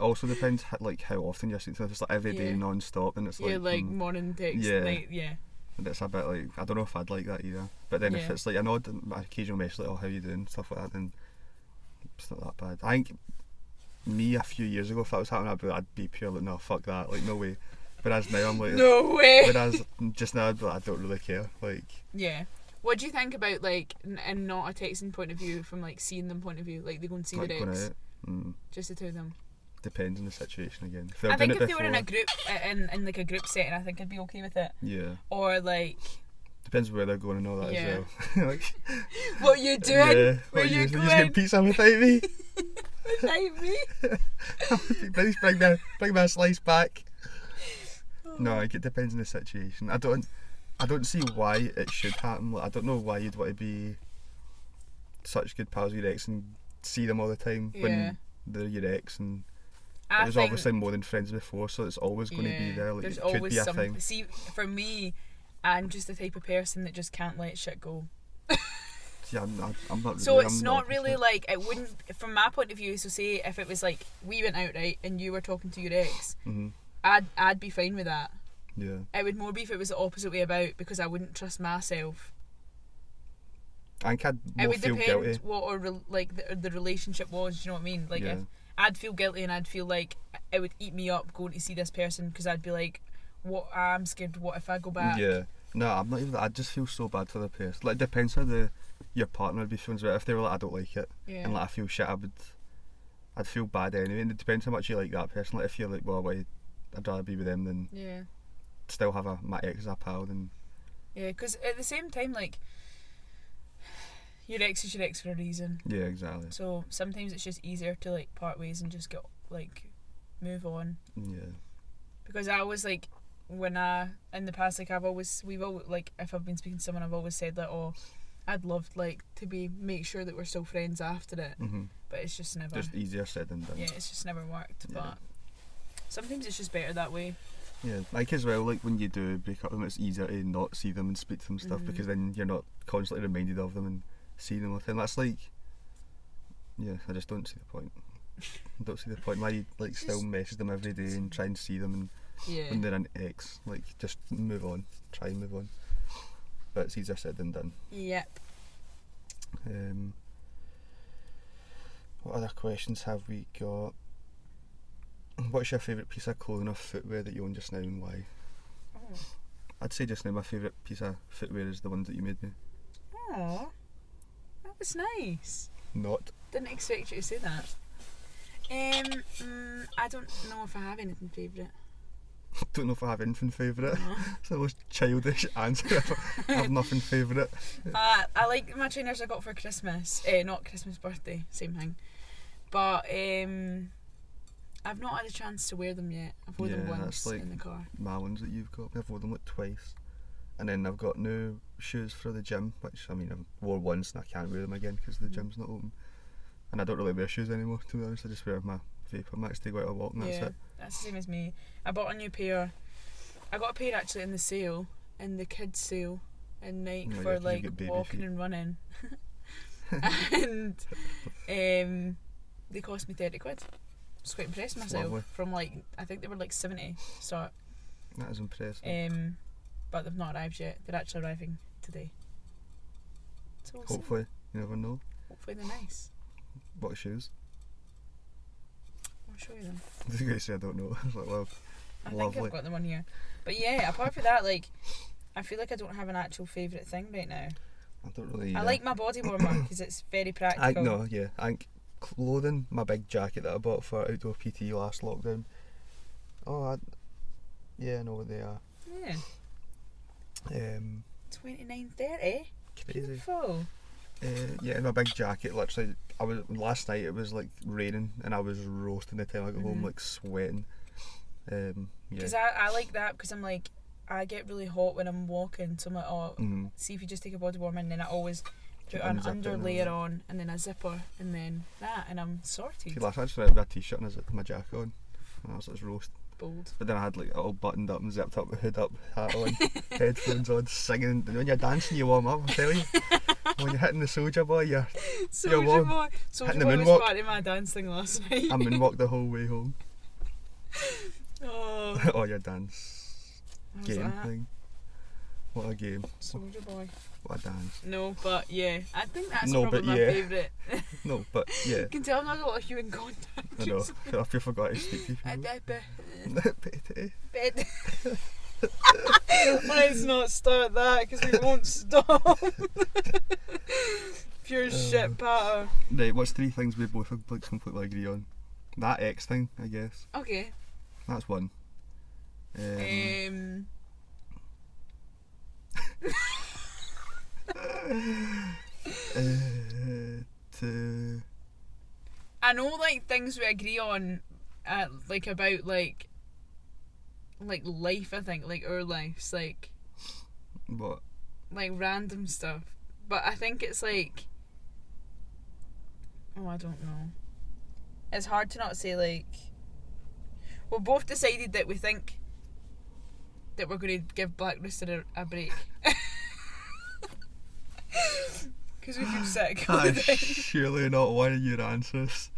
Also depends like how often you're speaking. If it's like every day non-stop, and it's like morning text, night, and it's a bit like, I don't know if I'd like that either. But then if it's like an odd occasional message like, oh, how you doing, stuff like that, then it's not that bad. I think me a few years ago, if that was happening, I'd be pure like, no, fuck that, like no way. Whereas now I'm like, no way. Whereas just now I'd be like, I don't really care. Like, what do you think about like, and not a texting point of view, from like seeing them point of view, like they go and see their ex, just the two of them? Depends on the situation again. I think if they were in a group, in like a group setting, I think I'd be okay with it. Yeah. Or like, depends where they're going and all that as well. Like, what you doing? Yeah. Where you going? You just get pizza without me. Without me. Please bring me a slice back. No, like, it depends on the situation. I don't see why it should happen. Like, I don't know why you'd want to be such good pals with your ex and see them all the time when they're your ex, and it was obviously more than friends before, so it's always going to be there. Like, there's it always could be a thing. See, for me, I'm just the type of person that just can't let shit go. Yeah, I'm not. So it's not really like, it wouldn't, from my point of view. So say if it was like we went out, right, and you were talking to your ex, I'd be fine with that. Yeah. It would more be if it was the opposite way about, because I wouldn't trust myself. I think I'd more feel guilty. It would depend what the relationship was. Do you know what I mean? Like if I'd feel guilty and I'd feel like it would eat me up going to see this person, because I'd be like, what? I'm scared. What if I go back? Yeah. No, I'm not even. I just feel so bad for the person. Like, it depends how your partner would be feeling. If they were like, I don't like it, and like I feel shit, I'd feel bad anyway. And it depends how much you like that person. Like if you're like, well, I'd rather be with them than still have my ex as a pal. Then because at the same time, like, your ex is your ex for a reason. Yeah, exactly. So sometimes it's just easier to like part ways and just get like move on. Yeah. Because I always like, when in the past, like we've always like, if I've been speaking to someone, I've always said like, oh, I'd love like to make sure that we're still friends after it. But it's just never. Just easier said than done. Yeah, it's just never worked. But sometimes it's just better that way. Yeah, like as well, like when you do break up with them, it's easier to not see them and speak to them and stuff, because then you're not constantly reminded of them and seeing them all the time. That's like, I just don't see the point. I don't see the point. Why you like still message them every day and try and see them, and when they're an ex, like, just move on. Try and move on. But it's easier said than done. Yep. What other questions have we got? What's your favourite piece of clothing or footwear that you own just now, and why? I'd say just now my favourite piece of footwear is the ones that you made me. Oh, that was nice. Not. Didn't expect you to say that. I don't know if I have anything favourite. I don't know if I have anything favourite. No. It's the most childish answer. I have nothing favourite. I like my trainers I got for Christmas. Not Christmas, birthday, same thing. But I've not had a chance to wear them yet. I've worn them once like in the car. My ones that you've got, I've worn them like twice. And then I've got new shoes for the gym, which I mean I've wore once and I can't wear them again because the gym's not open. And I don't really wear shoes anymore, to be honest. I just wear my Vapor Max to go out a walk, and that's it. That's the same as me. I bought a new pair. I got a pair actually in the sale, in the kids sale in Nike, for like walking and running. And they cost me 30 quid. I was quite impressed with myself. Lovely. From like, I think they were like 70 start. That is impressive. But they've not arrived yet. They're actually arriving today. So we'll Hopefully, you never know. Hopefully they're nice. What shoes? I'll show you them. I was going to say I don't know. I was like, well, I lovely. think I've got them on here. But yeah, apart from that, like, I feel like I don't have an actual favourite thing right now. I don't really. I like my body warmer because it's very practical. I think clothing, my big jacket that I bought for outdoor PT last lockdown. I know what they are. Yeah. 29.30. Crazy. Beautiful. My big jacket. Literally, last night. It was like raining, and I was roasting the time I got home, like sweating. Because I like that because I'm like, I get really hot when I'm walking, so I'm like, see if you just take a body warmer, and then I always put an under layer on, and then a zipper, and then that, and I'm sorted. See, last night I just went out with a t-shirt and my jacket on, and I was like roast. Bold. But then I had like it all buttoned up and zipped up, hood up, hat on, headphones on, singing. And when you're dancing, you warm up. I tell you, when you're hitting the Soldier Boy, you're warm. Boy. Soldier hitting Boy the was moonwalk. part of my dance thing last night. I moonwalked the whole way home. Oh. Or your dance game thing. What a game. Soldier Boy. What a dance. No, but yeah, I think that's No, probably but my yeah. favourite. No, but yeah. You can tell I'm not a lot of human contact. I know. I feel forgot to speak to people. Bed. Let's not start that because we won't stop. Pure shit patter. Right, what's 3 things we both like completely agree on? That X thing, I guess. Okay. That's one. I know like things we agree on, like about like life. I think like our lives, like What? like random stuff. But I think it's like, I don't know. It's hard to not say like. We've both decided that we think that we're going to give Black Rooster a break. Because we feel sick all the That's time. surely not one of your answers.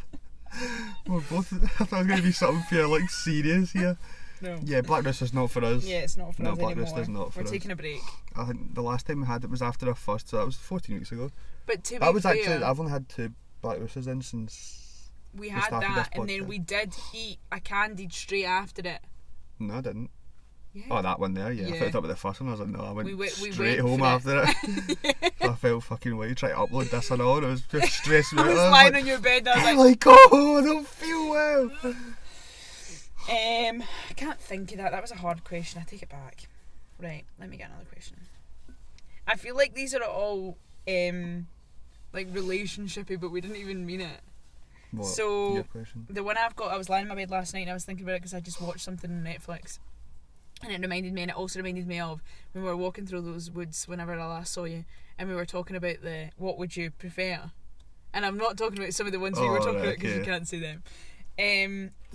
We're both. I thought it was going to be something for like serious here. No. Yeah, Black Rooster's not for us. Yeah, it's not for No, us Black anymore. Rooster's not for We're us. taking a break. I think the last time we had it was after our first, so that was 14 weeks ago. But to be That was fair, actually. I've only had 2 Black Roosters in since. we had started that, this and then podcast. we did eat a candied straight after it. No, I didn't. Yeah. Oh, that one there, yeah. I Yeah. thought you talked about the first one. I was like, no, I went We straight went home for after it. I felt fucking weird trying to upload this and all. It was just stressing me I out. was lying on your bed and I was I'm like, like, oh, I don't feel well. I can't think of that. That was a hard question. I take it back. Right, let me get another question. I feel like these are all like relationshipy, but we didn't even mean it. What? So Your question? the one I've got, I was lying in my bed last night and I was thinking about it because I just watched something on Netflix, and it reminded me, and it also reminded me of when we were walking through those woods whenever I last saw you, and we were talking about the what would you prefer, and I'm not talking about some of the ones we were talking about because you can't see them.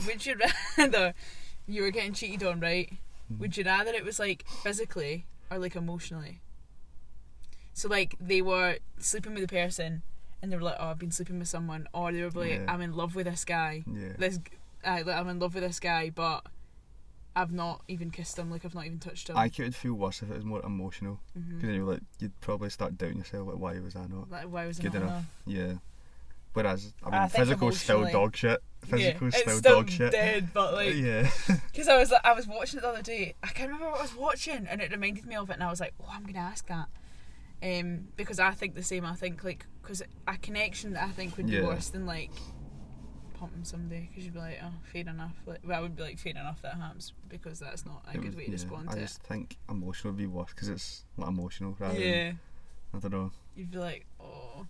Would you rather you were getting cheated on, right? Would you rather it was like physically or like emotionally? So like they were sleeping with the person and they were like, oh, I've been sleeping with someone, or they were like, Yeah. I'm in love with this guy. Yeah. I'm in love with this guy, but I've not even kissed him, like I've not even touched him. I think it would feel worse if it was more emotional. Because then you'd probably start doubting yourself, like, why was I not Like, why was I good not enough? Yeah. Whereas, I mean, I think physical's still emotionally- dog shit. Physical's yeah, still it's still dog shit. dead, but like, Yeah. because I was watching it the other day. I can't remember what I was watching, and it reminded me of it, and I was like, oh, I'm gonna ask that. Because I think the same. I think like, because a connection I think would be Yeah. worse than like pumping somebody, because you'd be like, oh, fair enough. Like, well, I would be like, fair enough that happens, because that's not a good way to respond I to just think emotional would be worse because it's like emotional rather it. Yeah, than, I don't know. you'd be like, oh.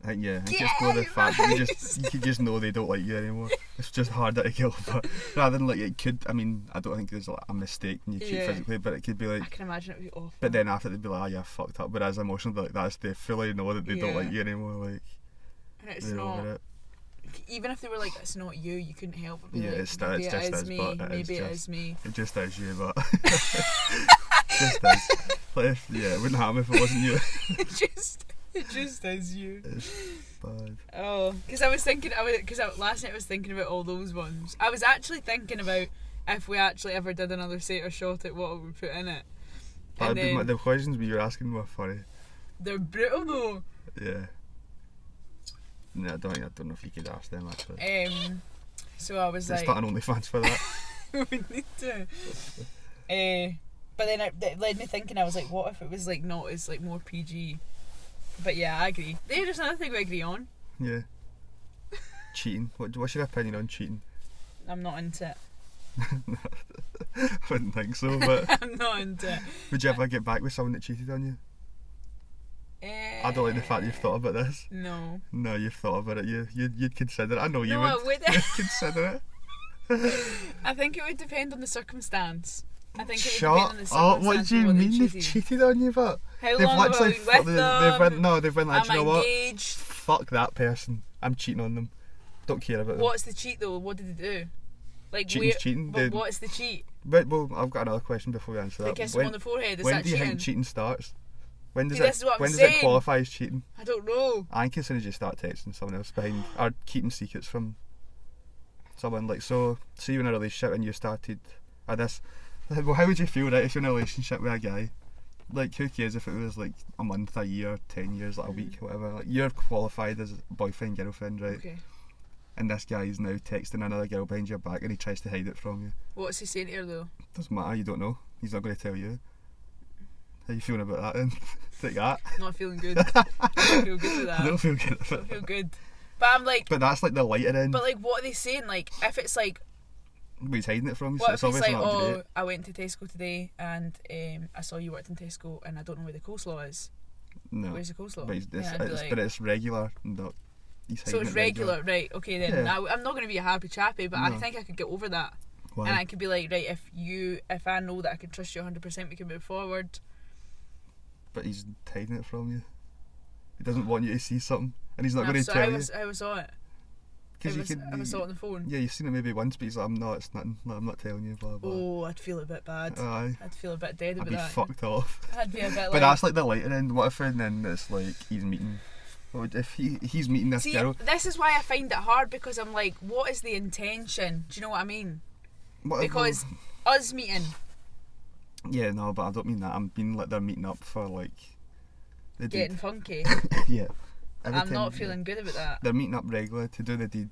I think it's Get more the out, fact that guys. you could just know they don't like you anymore. It's just harder to kill, but rather than like it could. I mean, I don't think there's like a mistake when you cheat Yeah. physically, but it could be I like. can imagine it would be awful. But then after they'd be like, oh yeah, fucked up. Whereas emotional, like that's they fully know that they don't Yeah. like you anymore. Like and it's they're not. over it. Even if they were like, it's not you, you couldn't help but be Yeah, like, it's maybe just it is us, me, but it is maybe it just- is me. It just is you, but just is. Like if, yeah, it wouldn't happen if it wasn't you. It just is you. It's bad. Oh, because I was thinking, last night I was thinking about all those ones. I was actually thinking about if we actually ever did another set or shot at what we would put in it. That'd be the questions we were asking were funny. They're brutal though. Yeah. No, I don't know if you could ask them actually. So I was like... Start an OnlyFans for that. We need to. But then it led me thinking, I was like, what if it was like not as like more PG? But yeah, I agree. There's another thing we agree on. Yeah. Cheating. What's your opinion on cheating? I'm not into it. I wouldn't think so, but... I'm not into it. Would you ever get back with someone that cheated on you? I don't like the fact you've thought about this. No. No, you've thought about it. You'd consider it. I know you No, would. I wouldn't. You'd consider it. I think it would depend on the circumstance. I think it would Shut depend on the circumstance. What do you mean they've cheated on you? But how long have I been with them? They've been like, I'm you know engaged. what? Fuck that person. I'm cheating on them. Don't care about them. What's the cheat though? What did they do? Like Cheating's cheating. But what's the cheat? Well, I've got another question before we answer that. They kiss him on the forehead. Is when that do you cheating? think cheating starts? When does this is what I'm when does saying. it qualify as cheating? I don't know. I think as soon as you start texting someone else behind or keeping secrets from someone, like, so see you're in a relationship and you started this. Well, how would you feel, right, if you're in a relationship with a guy? Like, who cares if it was like a month, a year, 10 years, like a week, whatever. Like, you're qualified as boyfriend, girlfriend, right? Okay. And this guy is now texting another girl behind your back and he tries to hide it from you. What's he saying to her though? Doesn't matter, you don't know. He's not going to tell you. How you feeling about that then? Take that. Not feeling good. I don't feel good with that. I don't feel good. I don't feel good. But I'm like... But that's like the lighter end. But like, what are they saying? Like, if it's like... But he's hiding it from you, what so if it's it's obviously like, not oh, great. I went to Tesco today and I saw you worked in Tesco and I don't know where the coleslaw is. No. Where's the coleslaw? But Yeah, but it's regular. Not, he's so it's hiding it regular, right? Okay then. Yeah. I'm not going to be a happy chappy, but I No. think I could get over that. Why? And I could be like, right, if I know that I can trust you 100%, we can move forward. But he's hiding it from you. He doesn't want you to see something, and he's not going to I tell you. I saw it. Because you I saw it on the phone. Yeah, you've seen it maybe once, but he's like, it's nothing. No, I'm not telling you. Blah blah. Oh, I'd feel a bit bad. Aye. I'd feel a bit dead about I'd be that. fucked off. I'd be a bit like... But that's like the lighter end. What if then it's like he's meeting? If he's meeting this See, girl? this is why I find it hard, because I'm like, what is the intention? Do you know what I mean? Because us meeting... Yeah, no, but I don't mean that. I mean like they're meeting up for like... the Getting deed. funky. Yeah. I'm not feeling good about that. They're meeting up regularly to do the deed,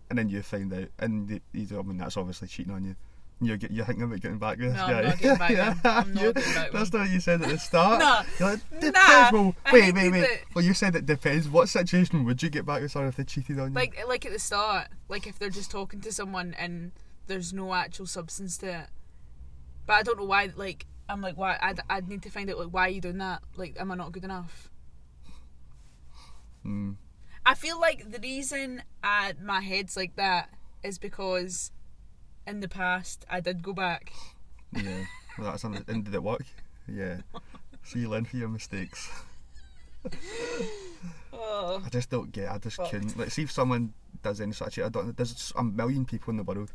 and then you find out, and I mean that's obviously cheating on you. You're thinking about getting back with this guy. I'm not getting back with him. I'm not getting back with That's him. not what you said at the start. Nah. You're like, depends. Nah. Well, I wait. hated it. Well, you said it depends. What situation would you get back with someone if they cheated on you? Like at the start, like if they're just talking to someone and there's no actual substance to it. But I don't know why. Like I'm like, why? I'd need to find out like why are you doing that? Like, am I not good enough? I feel like the reason my head's like that is because in the past I did go back. Yeah, well, that's and did it work? Yeah. So you learn from your mistakes. Oh. I just don't get. I just Fucked. couldn't. Like, see if someone does any such shit. There's a million people in the world,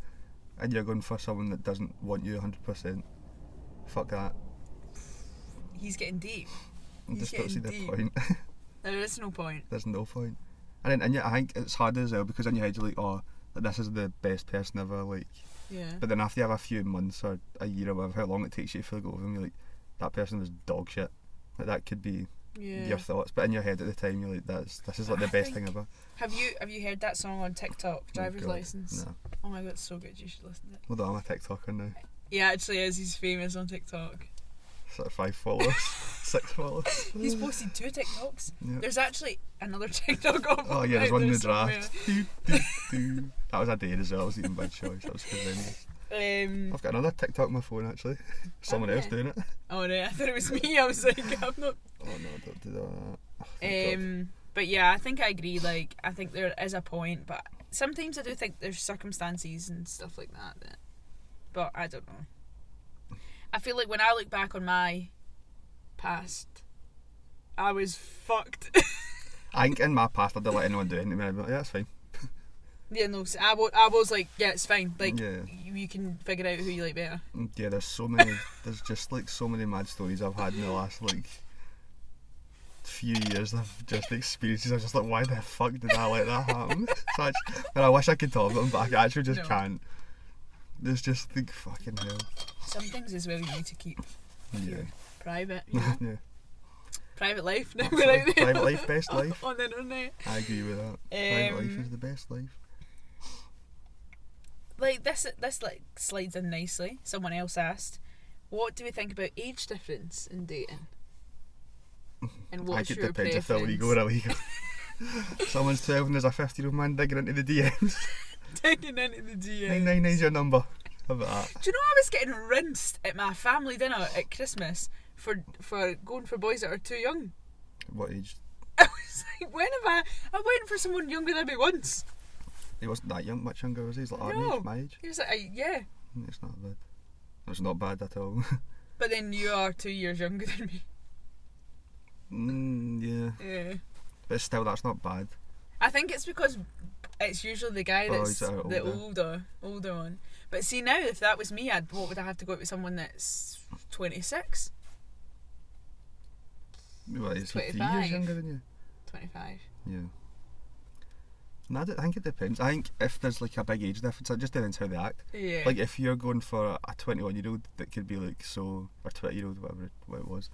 and you're going for someone that doesn't want you 100%. Fuck that. He's getting deep. I He's just don't see the getting point. There is no point. There's no point. And yet I think it's harder as well because in your head you're like, oh, this is the best person ever, like. Yeah. But then after you have a few months or a year or whatever, how long it takes you to feel over them, you're like, that person was dog shit. Like that could be your thoughts, but in your head at the time you're like, this is like the best thing ever. Have you heard that song on TikTok, Driver's God, License? No. Oh my god, it's so good. You should listen to it. Hold on, I'm a TikToker now. He actually is. He's famous on TikTok. Sort of 5 followers, 6 followers. He's posted 2 TikToks. Yeah. There's actually another TikTok of Oh yeah, there's one in the somewhere. draft. That was a day as well. I was even by choice. That was horrendous. I've got another TikTok on my phone actually. Someone else doing it. Oh right, I thought it was me. I was like, I'm not. Oh no, don't do that. Oh, thank God. But yeah, I think I agree. Like, I think there is a point, but sometimes I do think there's circumstances and stuff like that. But I don't know. I feel like when I look back on my past, I was fucked. I think in my past I didn't let anyone do anything. I'd be like, yeah, it's fine. Yeah, no, so I was like, yeah, it's fine. Like, Yeah. you can figure out who you like better. Yeah, there's just like so many mad stories I've had in the last like few years of just experiences. I'm just like, why the fuck did I let that happen? And I wish I could talk about them, but I actually just can't. There's just like fucking hell. Some things as well you need to keep Yeah. Private, you know. Yeah. Private life now. Absolutely. Private life, best life. On the internet. I agree with that. Private life is the best life. Like this like slides in nicely. Someone else asked, what do we think about age difference in dating? And what's your depends preference? if they're legal or illegal. Someone's 12 and there's a 50-year-old man digging into the DMs. Digging into the DMs. 999's your number. How about that? Do you know I was getting rinsed at my family dinner at Christmas for going for boys that are too young? What age? I was like, when have I went for someone younger than me once. He wasn't that young, much younger was he? He's like our No. age, my age. He was like, yeah. It's not bad. It's not bad at all. But then you are 2 years younger than me. Yeah. Yeah. But still, that's not bad. I think it's because it's usually the guy that's he's the older one. But see now, if that was me, what would I have to go out with someone that's 26? Well, he's 3 25. years younger than you. 25. Yeah. No, I think it depends. I think if there's like a big age difference, it just depends how they act. Yeah. Like if you're going for a 21-year-old that could be like so, or 20-year-old, whatever it was,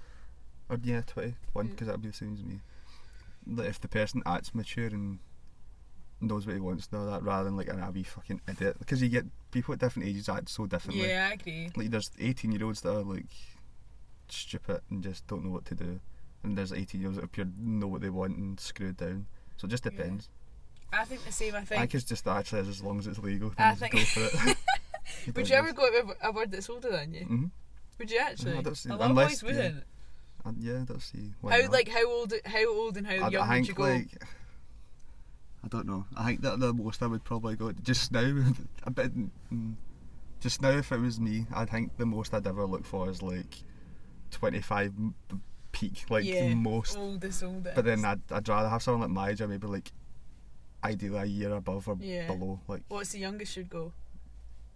or 21, because that'd be the same as me. Like if the person acts mature and knows what he wants and all that, rather than like a wee fucking idiot, because you get people at different ages act so differently. Yeah, I agree. Like there's 18-year-olds that are like stupid and just don't know what to do, and there's 18-year-olds that appear to know what they want and screwed down. So it just depends. I think the same. I think it's just actually as long as it's legal, I then think- go for it. Would you ever go out with a word that's older than you? Mm-hmm. Would you actually? I don't see- a lot of unless- boys wouldn't. Yeah, I don't see why not. How old and how young I would think you go? like I don't know. I think that the most I would probably go just now. A bit. Just now, if it was me, I think the most I'd ever look for is like 25 peak, like most. Oldest. But then I'd rather have someone like my age, or maybe like ideally a year above or below. Like what's the youngest you'd go?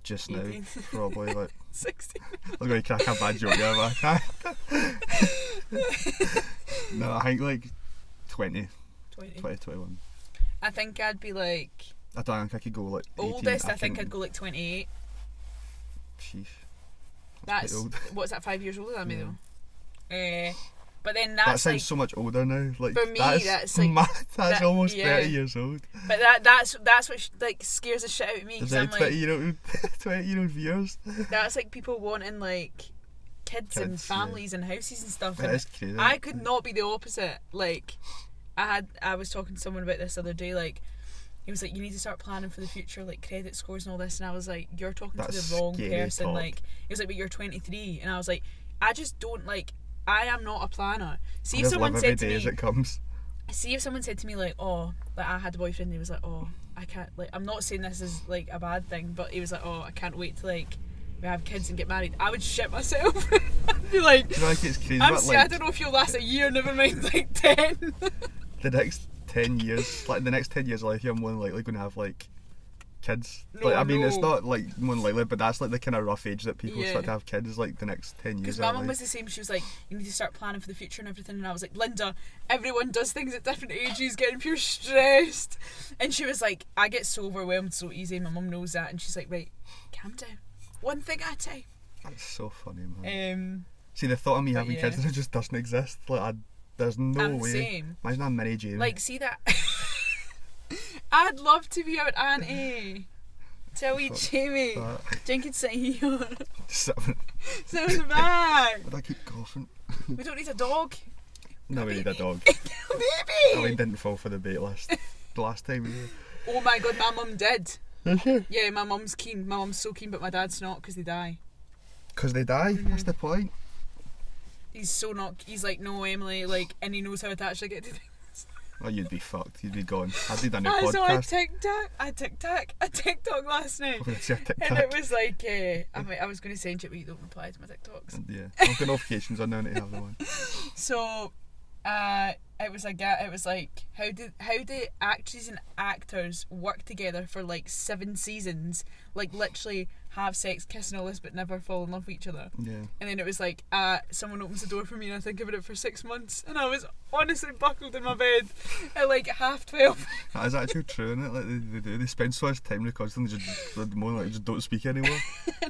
just 18. now, probably like. 16. I'm going to crack a bad joke here, but I can't. No, I think like 20, 21. I think I'd be like I don't think I could go like 18. oldest. I think I'd go like 28. Sheesh. That's pretty old. what's that? 5 years older than me Yeah. though. But then That that's sounds like so much older now. Like for me, that's that's like mad. That's that- almost yeah. 30 years old. But that's what like scares the shit out of me. There's 'Cause I'm like 20-year-old viewers. that's like people wanting like kids and Kids, families and houses and stuff. That And is crazy. I could not be the opposite. Like I was talking to someone about this the other day. Like he was like, you need to start planning for the future, like credit scores and all this. And I was like, you're talking That's to the wrong scary person. talk. Like he was like, but you're 23, and I was like, I just don't like. I am not a planner. See if Just someone live every said to day me, as it comes. see if someone said to me like, oh, like I had a boyfriend, he was like, oh, I can't, like, I'm not saying this is like a bad thing, but he was like, oh, I can't wait to like we have kids and get married. I would shit myself. I'd be like, Do you know, like it's crazy? I But like don't know if you'll last a year, never mind like 10. the next 10 years, like the next 10 years of life, you're more than likely going to have like kids. No, Like I mean, it's no. not like more than likely, but that's like the kind of rough age that people Yeah. start to have kids. Like the next 10 years. Because of my their mum life. was the same. She was like, you need to start planning for the future and everything. And I was like, Linda, everyone does things at different ages, getting pure stressed. And she was like, I get so overwhelmed so easy. My mum knows that. And she's like, right, calm down. One thing at a time. That's so funny, man. Um, See, the thought of me but having yeah. kids, it just doesn't exist. Like, there's no I'm the way. same. Imagine a mini Jane. Like, see that? I'd love to be out Auntie. Tell me, Jamie. Jen could sit here. Sit on the back. Would I keep coughing? We don't need a dog. No, we need a dog. Baby! Elaine didn't fall for the bait the last time we were. Oh my god, my mum did. Did she? Yeah, my mum's keen. My mum's so keen, but my dad's not because they die. Because they die? That's the point. He's so not. He's like, no, Emily, like, and he knows how to actually get to things. Oh, you'd be fucked. You'd be gone. I did a new I saw a podcast. TikTok last night. I'm going to see a TikTok. And it was like, I was going to send you, but you don't reply to my TikToks. Yeah, I've got notifications on now to have them on. So, It was like how do actresses and actors work together for like 7 seasons, like literally have sex, kiss and all this, but never fall in love with each other. Yeah. And then it was like, someone opens the door for me and I think about it for 6 months, and I was honestly buckled in my bed at like 12:30. That is actually true, isn't it? Like they do. They spend so much time recording, they just more like just don't speak anymore.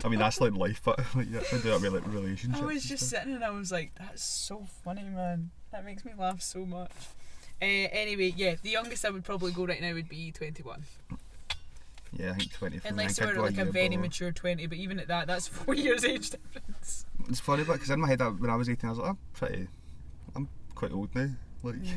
I mean, that's like life, but like you actually do that with like relationships. I was just sitting and I was like, that's so funny, man. That makes me laugh so much. Anyway, yeah, the youngest I would probably go right now would be 21. Yeah, I think 20. Unless you were like a very mature 20, but even at that, that's 4 years age difference. It's funny, but because in my head, when I was 18, I was like, I'm quite old now. Like, Yeah.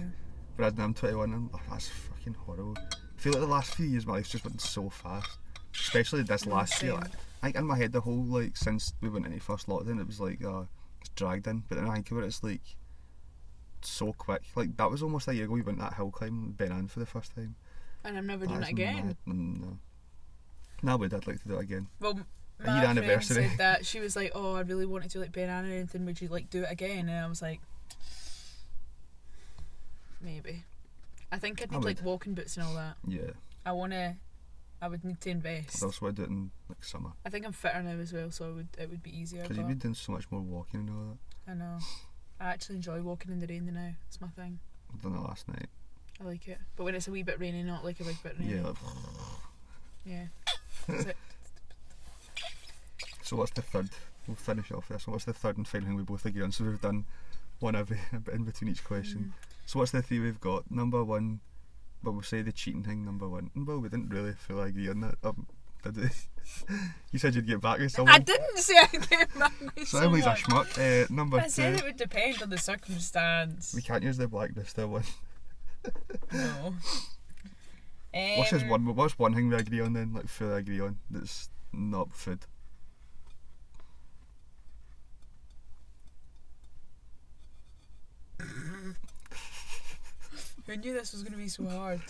whereas now I'm 21, and that's fucking horrible. I feel like the last few years of my life's just went so fast. Especially this last year. Like, I think in my head, the whole, like, since we went into first lockdown, it was like, it's dragged in. But then I think about it, it's like, so quick. Like, that was almost a year ago we went that hill climb with Ben Ann for the first time. And I'm never doing it again. No. Now we'd like to do it again. Well, A my year friend anniversary. said that. She was like, oh, I really wanted to like Ben Ann or anything, would you like do it again? And I was like, maybe. I think I'd need like walking boots and all that. Yeah. I would need to invest. I'd also want to do it in like summer. I think I'm fitter now as well, so it would be easier. Because you've been doing so much more walking and all that. I know. I actually enjoy walking in the rain now. It's my thing. I've done it last night. I like it. But when it's a wee bit rainy, not like a big bit rainy. Yeah. Like, Yeah. That's it. So what's the third? We'll finish off this one. What's the third and final thing we both agree on? So we've done one every in between each question. So what's the three we've got? Number one, well, we'll say the cheating thing, number one. Well, we didn't really fully agree on that, did we? You said you'd get back with someone. I didn't say I'd get back with So someone. Emily's a schmuck. Number I two. said it would depend on the circumstance. We can't use the blackness there one. No. What's one thing we agree on then? Like fully agree on that's not food. Who knew this was going to be so hard?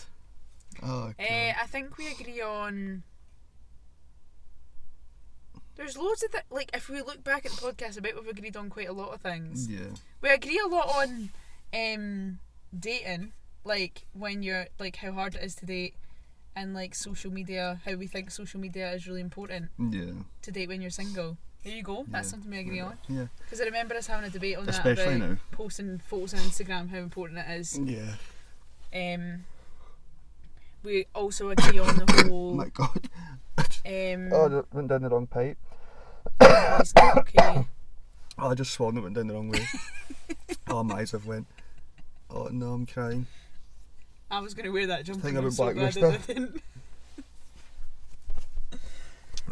Oh, I think we agree on. There's loads of like if we look back at the podcast, I bet we've agreed on quite a lot of things. Yeah. We agree a lot on dating, like when you're like how hard it is to date, and like social media, how we think social media is really important. Yeah. To date when you're single. There you go. That's something we agree on. Yeah. Because I remember us having a debate on Especially that about now. posting photos on Instagram, how important it is. Yeah. We also agree on the whole. Oh my god. Oh, went down the wrong pipe. It's not okay. Oh, I just swallowed it, went down the wrong way. Oh, my eyes have went. Oh no, I'm crying. I was going to wear that jumper. Thing I'm about so glad Blacklisted. I didn't.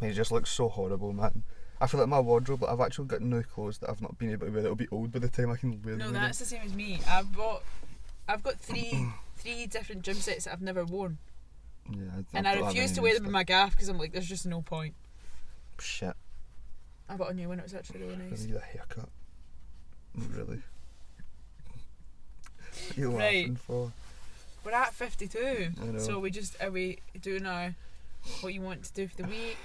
He just looks so horrible, man. I feel like my wardrobe, I've actually got new clothes that I've not been able to wear that'll be old by the time I can wear them. No, again. that's the same as me. I've got three different gym sets that I've never worn. Yeah, And I refuse to wear them in my gaff because I'm like, there's just no point. Shit. I got a new one, it was actually really I nice. need a haircut. Really. What are you Right. laughing for? We're at 52. I know. So are we doing our what you want to do for the week?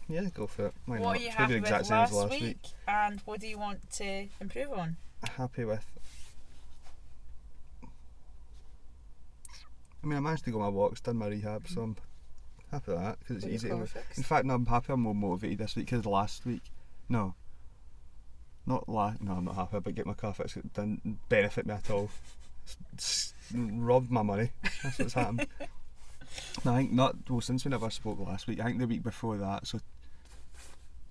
Yeah, go for it. Why What not? are you It's gonna be happy the exact with same as last last week? And what do you want to improve on? Happy with. I mean, I managed to go on my walks, done my rehab, so I'm happy with that because it's Got your easy. car fixed? In fact, no, I'm happy. I'm more motivated this week because last week, no, I'm not happy. But get my car fixed it didn't benefit me at all. Robbed my money. That's what's happened. No, I think not. Well, since we never spoke last week, I think the week before that, so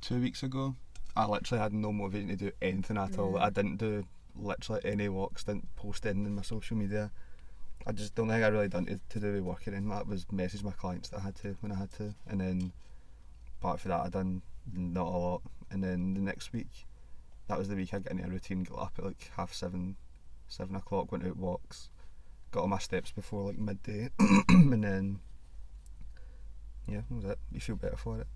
2 weeks ago, I literally had no motivation to do anything at all. I didn't do literally any walks, didn't post anything in my social media. I just don't think I really done to do with working in. That was message my clients that I had to when I had to, and then apart from that I done not a lot. And then the next week, that was the week I got into a routine, got up at like 7:30, 7 o'clock, went out walks, got on my steps before like midday, and then yeah, that was it. You feel better for it.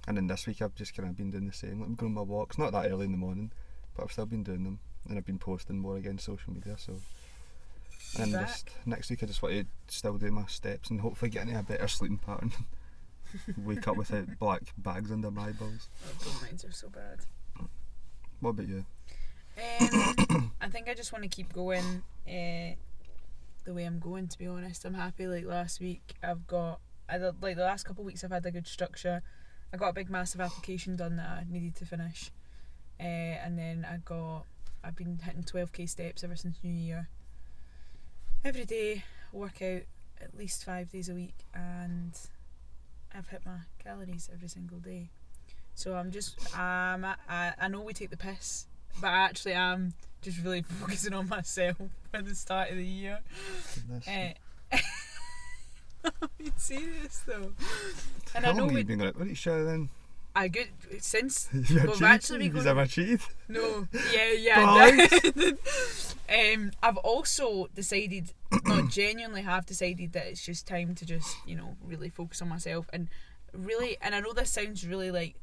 And then this week I've just kind of been doing the same. Like, I'm going on my walks, not that early in the morning, but I've still been doing them, and I've been posting more again social media. So. And then just next week I just want to still do my steps and hopefully get into a better sleeping pattern. Wake up without black bags under my eyeballs. Oh, minds are so bad. What about you? I think I just want to keep going the way I'm going, to be honest. I'm happy. Like last week like the last couple of weeks I've had a good structure. I got a big massive application done that I needed to finish, and then I've been hitting 12k steps ever since New Year. Every day, work out at least 5 days a week, and I've hit my calories every single day. So I'm just I know we take the piss, but I actually am just really focusing on myself at the start of the year. I'm being serious though. And How I know long have you been going out with each other then? I good since You've actually been going. Have cheated? No, yeah. I've also decided, not genuinely have decided, that it's just time to just really focus on myself and I know this sounds really like,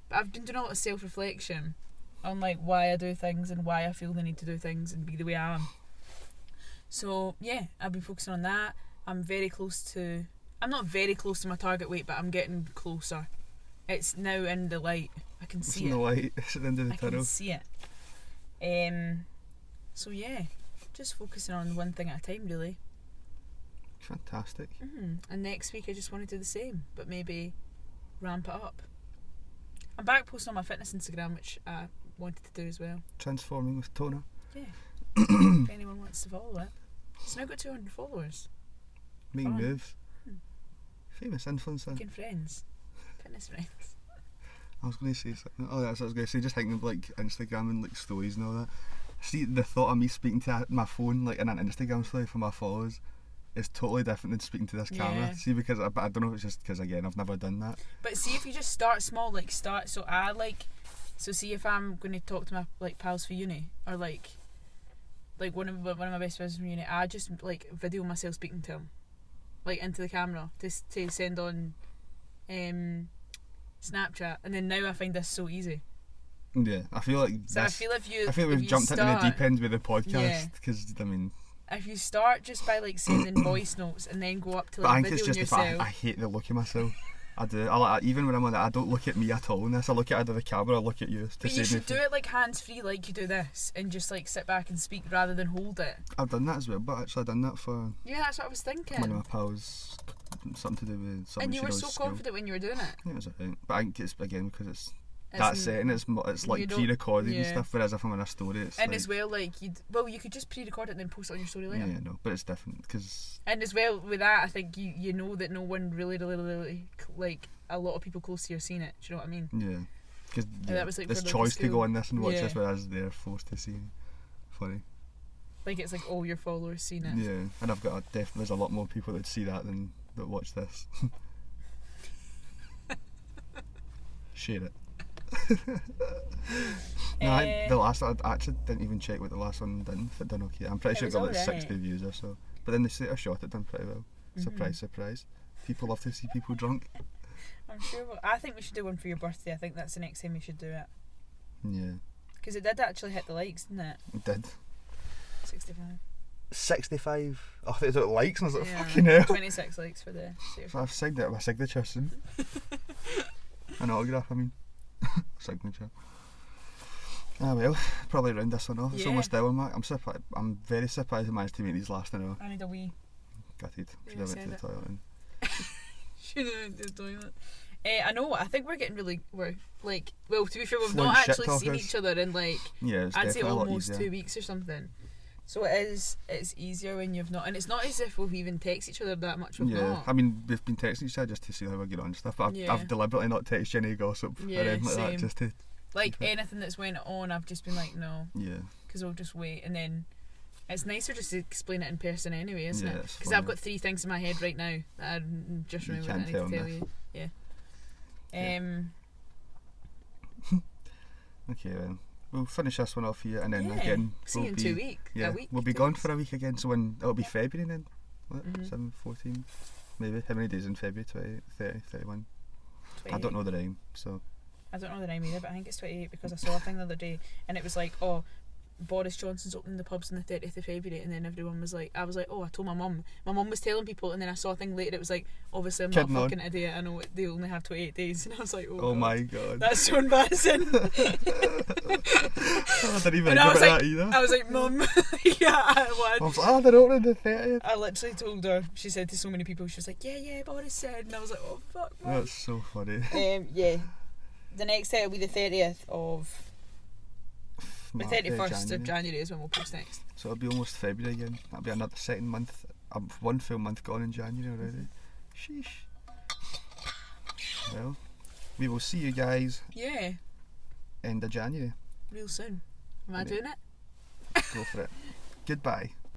but I've been doing a lot of self-reflection on like why I do things and why I feel the need to do things and be the way I am. So yeah, I've been focusing on that. I'm not very close to my target weight, but I'm getting closer. It's now in the light. I can see it. It's in the light. It's at the end of the tunnel. I can see it. So yeah, just focusing on one thing at a time, really. Fantastic. And next week I just want to do the same, but maybe ramp it up. I'm back posting on my fitness Instagram, which I wanted to do as well. Transforming with Toner. Yeah. If anyone wants to follow it. It's now got 200 followers. Making moves. Famous influencer. Making friends. Fitness friends. I was going to say something. Oh, that's what I was going to say. Just thinking of like Instagram and like stories and all that. See, the thought of me speaking to my phone like in an Instagram story for my followers is totally different than speaking to this camera. See, because I don't know if it's just because again I've never done that. But see, if you just start small, like start. So see if I'm going to talk to my like pals for uni or like one of my best friends from uni, I just like video myself speaking to him, like into the camera to send on Snapchat, and then now I find this so easy. Yeah, I feel like we've jumped into the deep end with the podcast because I mean, if you start just by like sending voice notes and then go up to like videoing yourself. I hate the look of myself. I do. Even when I'm on it, I don't look at me at all in this. I look at either the camera or look at you. But you should do it like hands free, like you do this, and just like sit back and speak rather than hold it. I've done that as well, but actually I've done that for. Yeah, that's what I was thinking. One of my pals, something to do with something. And you were so confident when you were doing it. Yeah, it was alright. But I think it's again because it's that setting. It's like pre-recorded and stuff. Whereas if I'm in a story, it's and like, as well like you could just pre-record it and then post it on your story later. Yeah, no, but it's different because. And as well with that, I think you know that no one really like a lot of people close to you are seeing it. Do you know what I mean? Yeah, because that was like this choice to go on this and watch this, whereas they're forced to see. Funny. Like it's like all your followers seen it. Yeah, and I've got there's a lot more people that see that than that watch this. Share it. No, the last one, I actually didn't even check what the last one did. If it done okay, I'm pretty sure it got like 60 views or so. But then they say a shot, it done pretty well. Surprise, surprise. People love to see people drunk. I'm sure. I think we should do one for your birthday. I think that's the next time we should do it. Yeah. Because it did actually hit the likes, didn't it? It did. 65. 65? Oh, I thought it was likes and I was like, fucking hell. 26 likes for the series. So I've signed it with my signature soon. An autograph, I mean. Signature. Ah well, probably round this one off. It's almost hour mark. I'm very surprised I managed to make these last an hour. I need a wee. Gutted. Should have went to the toilet. Should have went to the toilet. I know. I think we're getting we're like. Well, to be fair, we've not actually seen each other in like. Yeah, I'd say almost 2 weeks or something. So it's easier when you've not, and it's not as if we've even texted each other that much. I mean we've been texting each other just to see how we get on and stuff. But I've deliberately not texted you any gossip or anything like that just to. Like anything that's went on, I've just been like no. Yeah. Because we'll just wait, and then it's nicer just to explain it in person anyway, isn't it? Because I've got 3 things in my head right now that I just remembered I need to tell you. Yeah. Okay then. We'll finish this one off here and then again see you in 2 weeks. Yeah, we'll be gone for a week again. So it'll be February then. 7, 14, maybe. How many days in February? 20, 30, 31. 28. I don't know the rhyme, so. I don't know the rhyme either, but I think it's 28 because I saw a thing the other day and it was like, oh, Boris Johnson's opening the pubs on the 30th of February, and then everyone was like, I was like, oh, I told my mum. My mum was telling people, and then I saw a thing later, it was like, obviously I'm not a fucking idiot, I know they only have 28 days, and I was like, oh God, my God. that's so embarrassing. I didn't even think about that either. I was like, Mum, yeah, I I was like, they're opening the 30th. I literally told her, she said to so many people, she was like, yeah, Boris said, and I was like, oh fuck, Mum. That's so funny. Yeah. The next day will be the 30th of... The 31st of January is when we'll post next. So it'll be almost February again. That'll be another second month. One full month gone in January already. Sheesh. Well, we will see you guys. Yeah. End of January. Real soon. Am I doing it? Go for it. Goodbye.